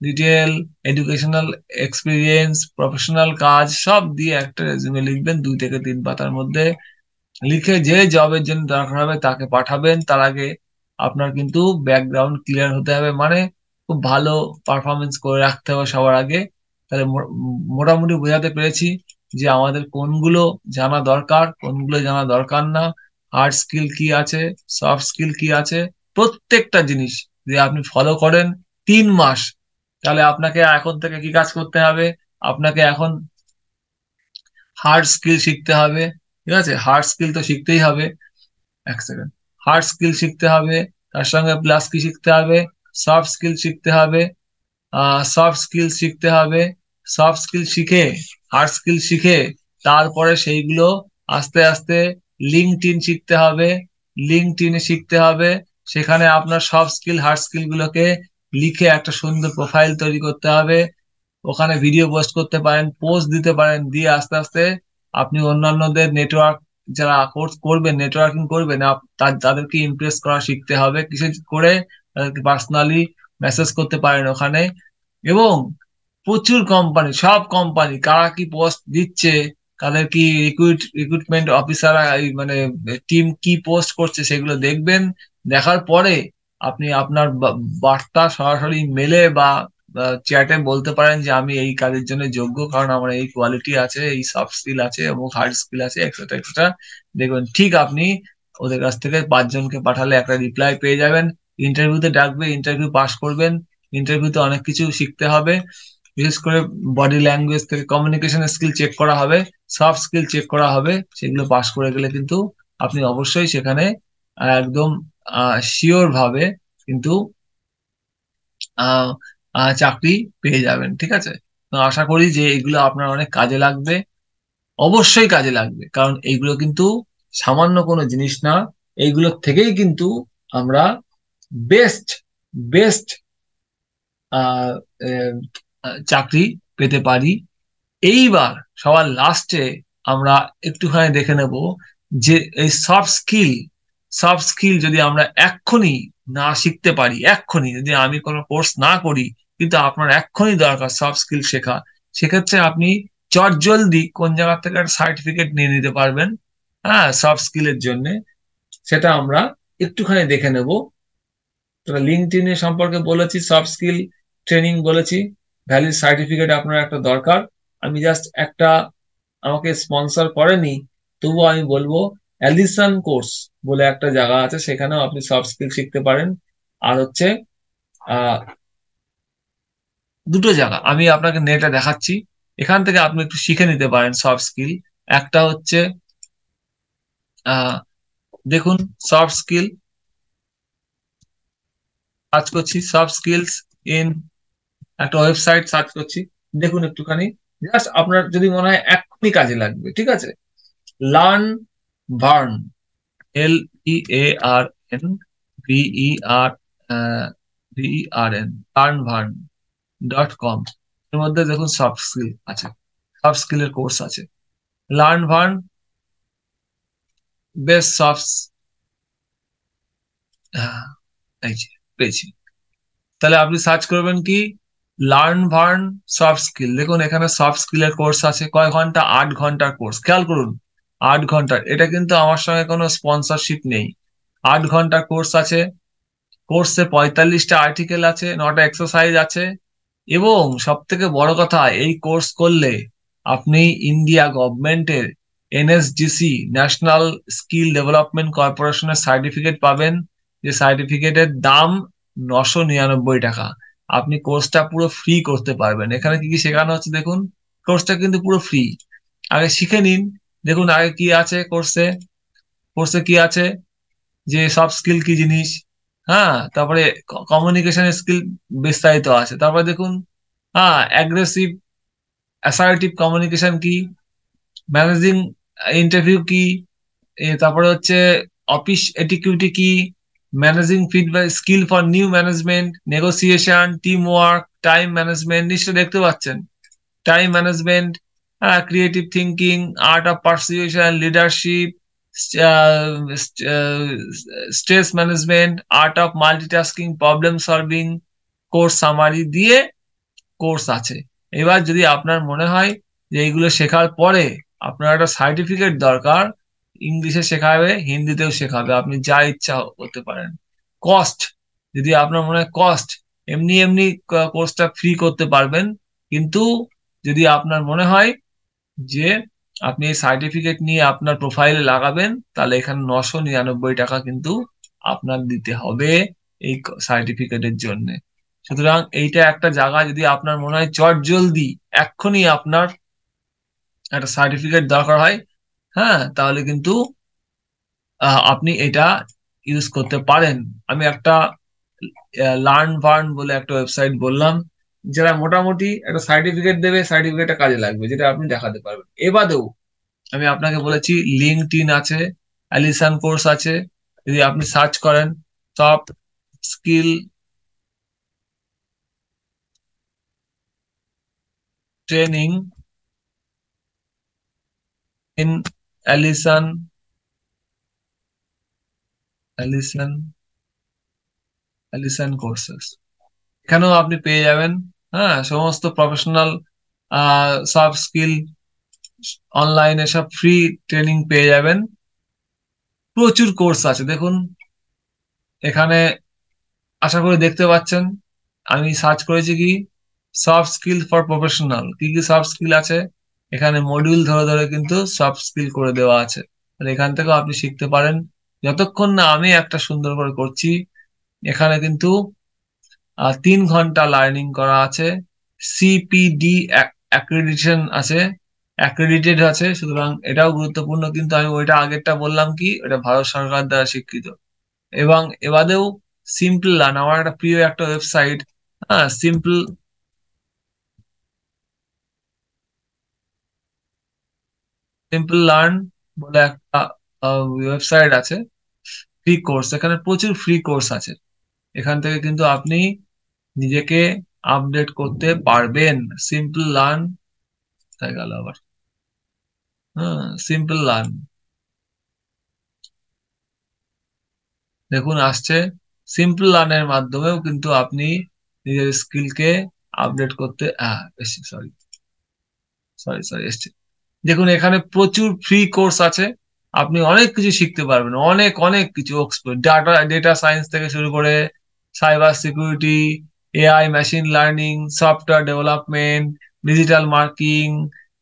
ডিটেল, এডুকেশনাল এক্সপিরিয়েন্স, প্রফেশনাল কাজ সব দিয়ে একটা রেজিউমে লিখবেন 2 থেকে 3 পাতার মধ্যে। লিখে যে জবের জন্য দরকার হবে তাকে পাঠাবেন। তার আগে আপনার কিন্তু ব্যাকগ্রাউন্ড ক্লিয়ার হতে হবে, মানে খুব ভালো পারফরমেন্স করে রাখতে হবে সবার আগে। তাহলে মোটামুটি বোঝাতে পেরেছি যে আমাদের কোনগুলো জানা দরকার কোনগুলো জানা দরকার না, হার্ড স্কিল কি আছে, সফট স্কিল কি আছে, প্রত্যেকটা জিনিস যে আপনি ফলো করেন 3 মাস, তাহলে আপনাকে এখন থেকে কি কাজ করতে হবে? আপনাকে এখন হার্ড স্কিল শিখতে হবে, ঠিক আছে? হার্ড স্কিল তো শিখতেই হবে। এক সেকেন্ড। হার্ড স্কিল শিখতে হবে, তার সঙ্গে প্লাস কি শিখতে হবে? সফট স্কিল শিখতে হবে। সফট স্কিল শিখতে হবে। সফট স্কিল শিখে, হার্ড স্কিল শিখে, তারপরে সেইগুলো আস্তে আস্তে লিঙ্কডইন শিখতে হবে। লিঙ্কডইনে শিখতে হবে, সেখানে আপনার সফট স্কিল হার্ড স্কিল গুলোকে লিখে একটা সুন্দর প্রোফাইল তৈরি করতে হবে। ওখানে ভিডিও পোস্ট করতে পারেন, পোস্ট দিতে পারেন, দিয়ে আস্তে আস্তে আপনি অন্যান্যদের নেটওয়ার্ক, যারা কোর্স করবেন, নেটওয়ার্কিং করবেন, তাদেরকে ইমপ্রেস করা শিখতে হবে। কিছু করে তাদেরকে পার্সোনালি মেসেজ করতে পারেন ওখানে। এবং প্রচুর কোম্পানি, সব কোম্পানি কারা কি পোস্ট দিচ্ছে, তাদের কি রিক্রুটমেন্ট অফিসাররা মানে টিম কি পোস্ট করছে সেগুলো দেখবেন। দেখার পরে আপনি আপনার বার্তা সরাসরি মেলে বা চ্যাটে বলতে পারেন যে আমি এই কাজের জন্য যোগ্য, কারণ আমার এই কোয়ালিটি আছে, এই সফট স্কিল আছে এবং হার্ড স্কিল আছে, এক্সেট্রা এক্সেট্রা। দেখবেন ঠিক আপনি ওদের কাছ থেকে 5 জনকে পাঠালে একটা রিপ্লাই পেয়ে যাবেন। ইন্টারভিউতে ডাকবে, ইন্টারভিউ পাস করবেন। ইন্টারভিউতে অনেক কিছু শিখতে হবে, বিশেষ করে বডি ল্যাঙ্গুয়েজ থেকে কমিউনিকেশন স্কিল চেক করা হবে, সফট স্কিল চেক করা হবে। সেগুলো পাস করে গেলে কিন্তু আপনি অবশ্যই সেখানে একদম শিওর ভাবে কিন্তু আহ চাকরি পেয়ে যাবেন, ঠিক আছে? তো আশা করি যে এগুলো আপনার অনেক কাজে লাগবে, অবশ্যই কাজে লাগবে, কারণ এইগুলো কিন্তু সামান্য কোনো জিনিস না। এইগুলোর থেকেই কিন্তু আমরা বেস্ট বেস্ট চাকরি পেতে পারি। এইবার সবার লাস্টে আমরা একটুখানি দেখে নেব যে এই সফট স্কিল যদি আমরা এক্ষুনি না শিখতে পারি, এক্ষুনি যদি আমি কোনো কোর্স না করি, কিন্তু আপনার এক্ষুনি দরকার সফট স্কিল শেখা, সেক্ষেত্রে আপনি চটজলদি কোন জায়গা থেকে একটা সার্টিফিকেট নিয়ে নিতে পারবেন, হ্যাঁ, সফট স্কিলের জন্য। সেটা আমরা একটুখানি দেখে নেব। লিঙ্কডইন এর সম্পর্কে বলেছি, সফট স্কিল ট্রেনিং বলেছি, ভ্যালিড সার্টিফিকেট আপনার একটা দরকার। আমি জাস্ট একটা, আমাকে স্পন্সর করেনি, তবুও আমি বলবো অ্যালিসন কোর্স বলে একটা জায়গা আছে, সেখানেও আপনি সফট স্কিল শিখতে পারেন। আর হচ্ছে আহ 2টো জায়গা আমি আপনাকে নেটে দেখাচ্ছি, এখান থেকে আপনি একটু শিখে নিতে পারেন সফট স্কিল। একটা হচ্ছে আহ দেখুন, সফট স্কিল সার্চ করছি, সফট স্কিলস ইন, একটা ওয়েবসাইট সার্চ করছি। দেখুন একটুখানি, জাস্ট আপনার যদি মনে হয় এক্ষুনি কাজে লাগবে, ঠিক আছে? Learn Verne, LEARN VERN, learnvarn.com। এর মধ্যে দেখুন সফট স্কিল আছে, সফট স্কিলের কোর্স আছে। লার্ন ভার্ন বেস্ট সফট, এই যে পেয়েছি। তাহলে আপনি সার্চ করবেন কি, লার্ন ভার্ন সফট স্কিল। দেখুন এখানে সফট স্কিলের কোর্স আছে, কয় ঘন্টা? 8 ঘন্টার কোর্স। খেয়াল করুন, 8 ঘন্টার। এটা কিন্তু আমার সঙ্গে কোনো স্পন্সরশিপ নেই। 8 ঘন্টার কোর্স আছে। কোর্সে 45টা আর্টিকেল আছে, 9টা এক্সারসাইজ আছে। এবং সব থেকে বড় কথা, এই কোর্স করলে আপনি ইন্ডিয়া গভর্নমেন্টের NSDC, ন্যাশনাল স্কিল ডেভেলপমেন্ট কর্পোরেশনের সার্টিফিকেট পাবেন, যে সার্টিফিকেটের দাম 999 টাকা। আপনি কোর্সটা পুরো ফ্রি করতে পারবেন। এখানে কি কি শেখানো হচ্ছে দেখুন, কোর্সটা কিন্তু পুরো ফ্রি। আগে শিখে নিন। দেখুন আগে কি আছে কোর্সে, কোর্সে কি আছে, যে সফট স্কিল কি জিনিস, হ্যাঁ, তারপরে কমিউনিকেশন স্কিল বিস্তারিত আছে। তারপরে দেখুন, হ্যাঁ, অ্যাগ্রেসিভ অ্যাসার্টিভ কমিউনিকেশন কি, ম্যানেজিং ইন্টারভিউ কি, তারপরে হচ্ছে অফিস এটিকিউটি কি, managing feedback skill for new management, negotiation, team work, time management, নিশ্চয় দেখতে পাচ্ছেন time management, creative thinking, art of persuasion, leadership, stress management, art of multitasking, problem solving, course summary দিয়ে course আছে। এবার যদি আপনার মনে হয় যে এইগুলো শেখার পরে আপনার একটা সার্টিফিকেট দরকার, ইংলিশে শেখাবে, হিন্দিতেও শেখাবে, আপনি যা ইচ্ছা করতে পারেন। কস্ট, যদি আপনার মনে হয় কস্ট, এমনি এমনি কোর্সটা ফ্রি করতে পারবেন, কিন্তু যদি আপনার মনে হয় যে আপনি এই সার্টিফিকেট নিয়ে আপনার প্রোফাইলে লাগাবেন, তাহলে এখানে 999 টাকা কিন্তু আপনার দিতে হবে এই সার্টিফিকেটের জন্য। সুতরাং এইটা একটা জায়গা, যদি আপনার মনে হয় চট জলদি এক্ষুনি আপনার একটা সার্টিফিকেট দরকার হয়, হ্যাঁ, তাহলে কিন্তু আপনি এটা ইউজ করতে পারেন। আমি একটা লার্ন বার্ন বলে একটা ওয়েবসাইট বললাম, যারা মোটামুটি একটা সার্টিফিকেট দেবে, সার্টিফিকেটটা কাজে লাগবে, যেটা আপনি দেখাতে পারবেন। এবারেও আমি আপনাকে বলেছি লিঙ্কডইন আছে, অ্যালিসন কোর্স আছে, যদি আপনি সার্চ করেন soft skill training in Alison Alison Alison courses, এখানেও আপনি পেয়ে যাবেন, হ্যাঁ, সমস্ত প্রফেশনাল সফট স্কিল অনলাইনে সব ফ্রি ট্রেনিং পেয়ে যাবেন। প্রচুর কোর্স আছে দেখুন এখানে, আশা করি দেখতে পাচ্ছেন। আমি সার্চ করেছি কি সফট স্কিল ফর প্রফেশনাল, কি কি সফট স্কিল আছে, এখানে মডিউল ধরে ধরে কিন্তু সফট স্কিল করে দেওয়া আছে। তাহলে এখান থেকেও আপনি শিখতে পারেন, যতক্ষণ না আমি একটা সুন্দর করে করছি। এখানে কিন্তু 3 ঘন্টা লার্নিং করা আছে, সিপিডি অ্যাক্রেডিটেশন আছে, অ্যাক্রেডিটেড আছে, সুতরাং এটাও গুরুত্বপূর্ণ। কিন্তু আমি ওইটা আগেরটা বললাম কি, এটা ভারত সরকার দ্বারা স্বীকৃত। এবং এবারেও সিম্পল লার্ন, আমার একটা প্রিয় একটা ওয়েবসাইট, হ্যাঁ, সিম্পল সিম্পল লার্ন বলে একটা ওয়েবসাইট আছে, ফ্রি কোর্স, এখানে প্রচুর ফ্রি কোর্স আছে। এখান থেকে কিন্তু আপনি নিজেকে আপডেট করতে পারবেন। সিম্পল লার্ন, তাই গেল আবার, হ্যাঁ, সিম্পল লার্ন দেখুন আসছে। সিম্পল লার্নের মাধ্যমেও কিন্তু আপনি নিজের স্কিলকে আপডেট করতে, সরি সরি সরি এসছে। দেখুন এখানে প্রচুর ফ্রি কোর্স আছে, আপনি অনেক কিছু শিখতে পারবেন, অনেক অনেক কিছু, ডেটা সায়েন্স থেকে শুরু করে cyber security, AI, machine learning, software development, digital marketing,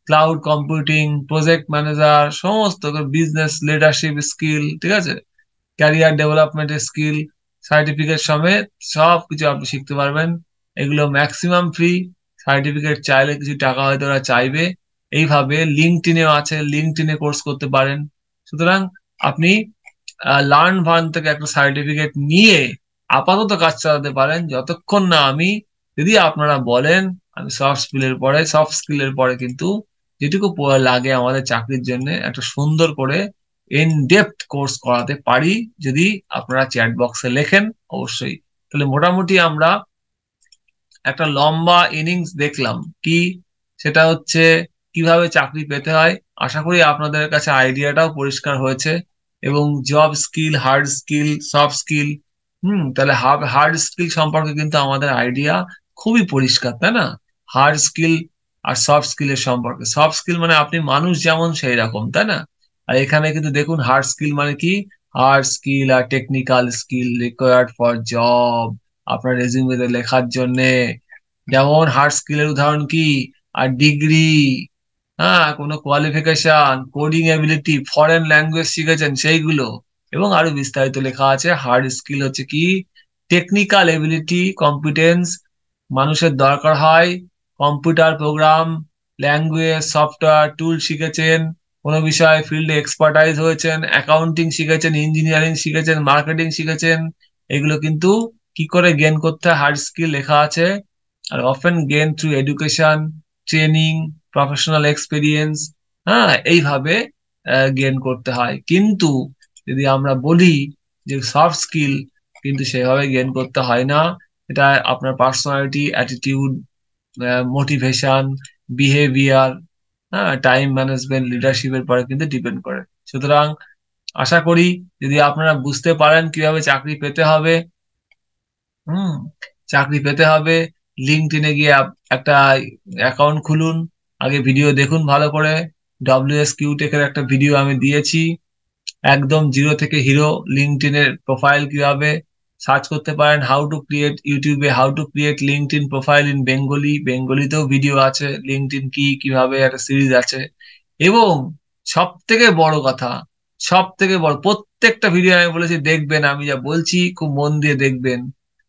cloud computing, project manager, সমস্ত বিজনেস লিডারশিপ স্কিল, ঠিক আছে, ক্যারিয়ার ডেভেলপমেন্টের স্কিল, সার্টিফিকেট সমেত সব কিছু আপনি শিখতে পারবেন। এগুলো ম্যাক্সিমাম ফ্রি, সার্টিফিকেট চাইলে কিছু টাকা হয়তো ওরা চাইবে। এইভাবে লিঙ্কডইনেও আছে, লিঙ্কডইনে কোর্স করতে পারেন। সুতরাং আপনি লার্ন ভার্ন থেকে একটা সার্টিফিকেট নিয়ে আপাতত কাজ চালাতে পারেন, যতক্ষণ না আমি, যদি আপনারা বলেন আমি সফট স্কিলের পরে কিন্তু যেটুকু লাগে আমাদের চাকরির জন্য একটা সুন্দর করে ইন ডেপথ কোর্স করাতে পারি, যদি আপনারা চ্যাট বক্সে লেখেন অবশ্যই। তাহলে মোটামুটি আমরা একটা লম্বা ইনিংস দেখলাম কি, সেটা হচ্ছে কিভাবে চাকরি পেতে হয়। আশা করি আপনাদের কাছে আইডিয়াটাও পরিষ্কার হয়েছে, এবং job skill, hard skill, soft skill, তাহলে হার্ড স্কিল সম্পর্কে কিন্তু আমাদের আইডিয়া খুবই পরিষ্কার, তাই না? হার্ড স্কিল আর সফট স্কিলের সম্পর্কে, সফট স্কিল মানে আপনি মানুষ যেমন সেই রকম, তাই না? আর এখানে কিন্তু দেখুন হার্ড স্কিল মানে কি, হার্ড স্কিল আর technical skill required for job, আপনার রেজিউমেতে লেখার জন্য। যেমন হার্ড স্কিলের উদাহরণ কি, আর ডিগ্রি, হ্যাঁ, কোনো qualification, coding ability, foreign language শিখেছেন সেইগুলো, এবং আরো বিস্তারিত লেখা আছে। হার্ড স্কিল হচ্ছে কি টেকনিক্যাল এবিলিটি, কম্পিটেন্স, মানুষের দরকার হয় computer program, language, software tool শিখেছেন, কোনো বিষয়ে ফিল্ডে এক্সপার্টাইজ হয়েছেন, অ্যাকাউন্টিং শিখেছেন, ইঞ্জিনিয়ারিং শিখেছেন, মার্কেটিং শিখেছেন, এগুলো কিন্তু কি করে গেইন করতে হয়, হার্ড স্কিল লেখা আছে। Are often gain through education, training, professional experience, হ্যাঁ, এইভাবে গেইন করতে হয়। কিন্তু যদি আমরা বলি যে সফট স্কিল, কিন্তু সেভাবে গেইন করতে হয় না। এটা আপনার পার্সোনালিটি, অ্যাটিটিউড, মোটিভেশন, বিহেভিয়ার, হ্যাঁ, টাইম ম্যানেজমেন্ট, লিডারশিপের পরে কিন্তু ডিপেন্ড করে। সুতরাং আশা করি যদি আপনারা বুঝতে পারেন কিভাবে চাকরি পেতে হবে, হুম, চাকরি পেতে হবে, লিঙ্কডইনে গিয়ে একটা অ্যাকাউন্ট খুলুন, আগে ভিডিও দেখুন ভালো করে। ডব্লিউএস কিউটেক এর একটা ভিডিও আমি দিয়েছি, একদম জিরো থেকে হিরো লিঙ্কডইনের প্রোফাইল কিভাবে সার্চ করতে পারেন। হাউ টু ক্রিয়েট, ইউটিউবে how to create LinkedIn profile in Bengali, বেঙ্গলিতেও ভিডিও আছে, লিঙ্কডইন কি কিভাবে একটা সিরিজ আছে। এবং সব থেকে বড় কথা, সব থেকে বড়, প্রত্যেকটা ভিডিও আমি বলেছি দেখবেন, আমি যা বলছি খুব মন দিয়ে দেখবেন,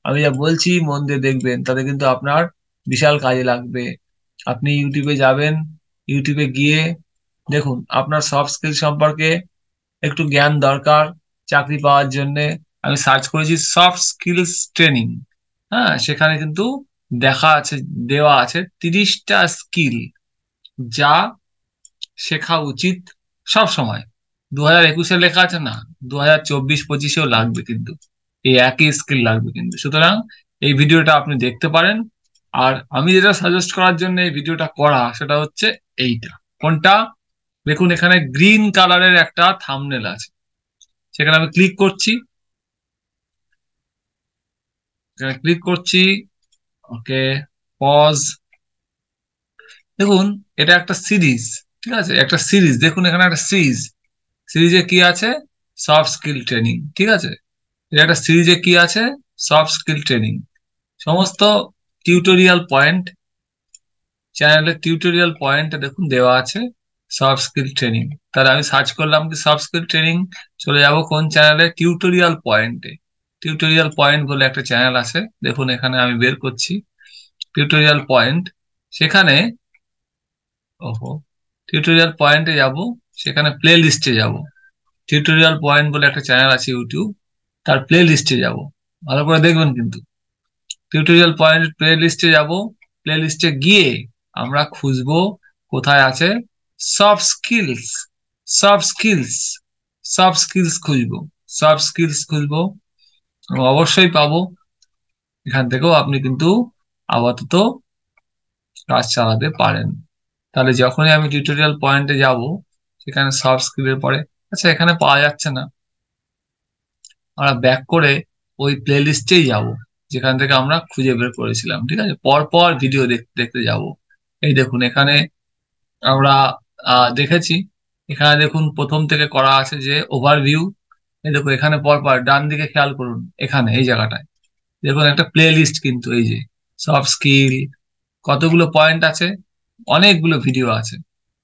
আমি যা বলছি মন দিয়ে দেখবেন, তাতে কিন্তু আপনার বিশাল কাজে লাগবে। আপনি ইউটিউবে যাবেন, ইউটিউবে গিয়ে দেখুন আপনার সফট স্কিল সম্পর্কে একটু জ্ঞান দরকার চাকরি পাওয়ার জন্য। আমি সার্চ করেছি সফট স্কিলস ট্রেনিং, হ্যাঁ, সেখানে কিন্তু দেখা আছে, দেওয়া আছে 30টা স্কিল যা শেখা উচিত সব সময়। 2021-এ লেখা আছে না, 2024-25-এও লাগবে কিন্তু, এই একই স্কিল লাগবে কিন্তু। সুতরাং এই ভিডিওটা আপনি দেখতে পারেন। আর আমি যেটা সাজেস্ট করার জন্য এই ভিডিওটা করা, সেটা হচ্ছে এইটা। কোনটা? দেখুন এখানে গ্রিন কালারের একটা থাম্বনেল আছে, সেখানে আমি ক্লিক করছি, এখানে ক্লিক করছি, ওকে, পজ। দেখুন এটা একটা সিরিজ, ঠিক আছে, একটা সিরিজ, দেখুন এখানে একটা সিরিজ, সিরিজে কি আছে? সফট স্কিল ট্রেনিং, ঠিক আছে, এটা একটা সিরিজে কি আছে? সফট স্কিল ট্রেনিং, সমস্ত টিউটোরিয়াল পয়েন্ট, চ্যানেলের টিউটোরিয়াল পয়েন্ট দেখুন দেওয়া আছে সফট স্কিল ট্রেনিং। তাহলে আমি সার্চ করলাম কি সফট স্কিল ট্রেনিং, চলে যাব কোন চ্যানেলে? টিউটোরিয়াল পয়েন্টে। টিউটোরিয়াল পয়েন্ট বলে একটা চ্যানেল আছে, দেখুন এখানে আমি বের করছি টিউটোরিয়াল পয়েন্ট। সেখানে, ওহো, টিউটোরিয়াল পয়েন্টে যাব, সেখানে প্লে লিস্টে যাব। টিউটোরিয়াল পয়েন্ট বলে একটা চ্যানেল আছে ইউটিউব, তার প্লে লিস্টে যাব, ভালো করে দেখবেন কিন্তু। টিউটোরিয়াল পয়েন্ট প্লে লিস্টে যাব, প্লে লিস্টে গিয়ে আমরা খুঁজবো কোথায় আছে soft skills, soft skills, soft skills খুঁজবো, সফট স্কিলস খুঁজবো, অবশ্যই পাবো। এখান থেকেও আপনি কিন্তু আপাতত কাজ চালাতে পারেন। তাহলে যখনই আমি টিউটোরিয়াল পয়েন্টে যাব, সেখানে সফট স্কিলের পরে, আচ্ছা এখানে পাওয়া যাচ্ছে না, আমরা ব্যাক করে ওই প্লে লিস্টেই যাব যেখান থেকে আমরা খুঁজে বের করেছিলাম, ঠিক আছে, পর পর ভিডিও দেখতে দেখতে যাব। এই দেখুন এখানে আমরা দেখেছি, এখানে দেখুন প্রথম থেকে করা আছে যে ওভারভিউ। এই দেখুন এখানে পর পর ডান দিকে খেয়াল করুন, এখানে এই জায়গাটায় দেখুন একটা প্লে লিস্ট, কিন্তু এই যে সফট স্কিল, কতগুলো পয়েন্ট আছে, অনেকগুলো ভিডিও আছে।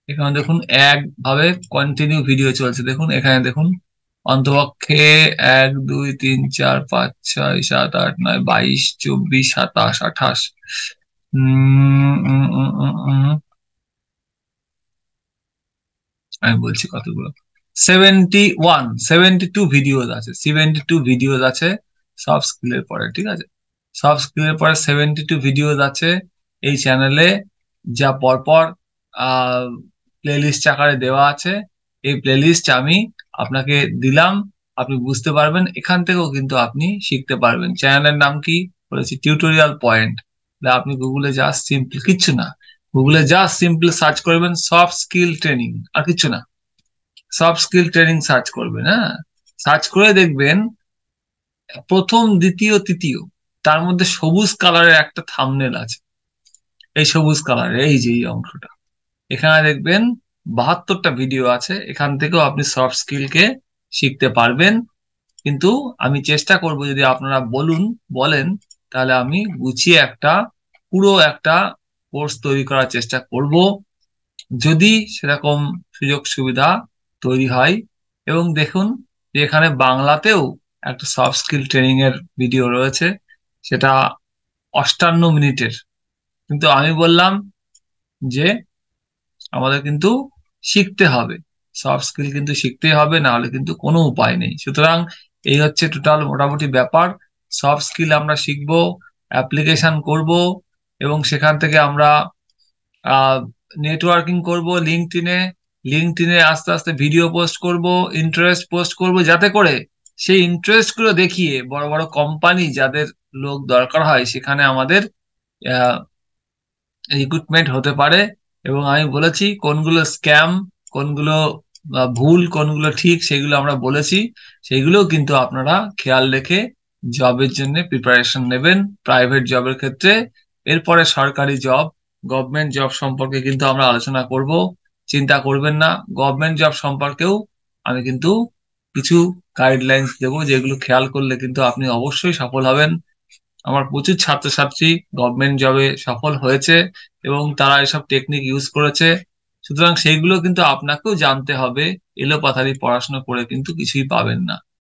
এখানে দেখুন একভাবে কন্টিনিউ ভিডিও চলছে, দেখুন এখানে দেখুন অন্তপক্ষে 1 2 3 4 5 6 7 8 9 22 24 27 28, আমি বলছি কতগুলো, 72 ভিডিওস আছে, 72 ভিডিওস আছে সফট স্কিলের পরে, ঠিক আছে, সফট স্কিলের পরে 72 ভিডিওস আছে এই চ্যানেলে, যা পরপর প্লে লিস্ট আকারে দেওয়া আছে। এই প্লে লিস্ট আমি আপনাকে দিলাম, আপনি বুঝতে পারবেন, এখান থেকেও কিন্তু আপনি শিখতে পারবেন। চ্যানেলের নাম কি বলেছি? Tutorial point. আপনি গুগলে জাস্ট সিম্পল, কিচ্ছু না, গুগলে জাস্ট সিম্পল সার্চ করবেন সফট স্কিল ট্রেনিং, আর কিচ্ছু না, সফট স্কিল ট্রেনিং সার্চ করবেন, হ্যাঁ, সার্চ করে দেখবেন প্রথম, দ্বিতীয়, তৃতীয়, তার মধ্যে সবুজ কালারের একটা থাম্বনেল আছে, এই সবুজ কালারের এই যে এই অংশটা, এখানে দেখবেন 72টা ভিডিও আছে, এখান থেকেও আপনি সফট স্কিলকে শিখতে পারবেন। কিন্তু আমি চেষ্টা করব, যদি আপনারা বলেন, তাহলে আমি গুছিয়ে একটা পুরো একটা কোর্স তৈরি করার চেষ্টা করব, যদি সেরকম সুযোগ সুবিধা তৈরি হয়। এবং দেখুন যে এখানে বাংলাতেও একটা সফট স্কিল ট্রেনিং এর ভিডিও রয়েছে, সেটা 58 মিনিটের। কিন্তু আমি বললাম যে আমাদের কিন্তু শিখতে হবে, সফট স্কিল কিন্তু শিখতেই হবে, না হলে কিন্তু কোনো উপায় নেই। সুতরাং এই হচ্ছে টোটাল মোটামুটি ব্যাপার। সফট স্কিল আমরা শিখবো, অ্যাপ্লিকেশন করব, এবং সেখান থেকে আমরা নেটওয়ার্কিং করব লিঙ্কডইনে, লিঙ্কডইনে আস্তে আস্তে ভিডিও পোস্ট করব, ইন্টারেস্ট পোস্ট করব, যাতে করে সেই ইন্টারেস্ট গুলো দেখিয়ে বড় বড় কোম্পানি যাদের লোক দরকার হয় সেখানে আমাদের রিক্রুটমেন্ট হতে পারে। এবং আমি বলেছি কোনগুলো স্ক্যাম, কোনগুলো ভুল, কোনগুলো ঠিক, সেগুলো আমরা বলেছি। সেগুলোও কিন্তু আপনারা খেয়াল রেখে জবের জন্য প্রিপারেশন নেবেন, প্রাইভেট জবের ক্ষেত্রে। এরপরে সরকারি জব, গভর্নমেন্ট জব সম্পর্কে কিন্তু আমরা আলোচনা করব। চিন্তা করবেন না, গভর্নমেন্ট জব সম্পর্কেও আমি কিন্তু কিছু গাইডলাইন্স দেবো, যেগুলো খেয়াল করলে কিন্তু আপনি অবশ্যই সফল হবেন। আমার প্রচুর ছাত্রছাত্রী গভর্নমেন্ট জবে সফল হয়েছে এবং তারা এসব টেকনিক ইউজ করেছে। সুতরাং সেইগুলো কিন্তু আপনাকেও জানতে হবে, এলোপাথারি পড়াশোনা করে কিন্তু কিছুই পাবেন না।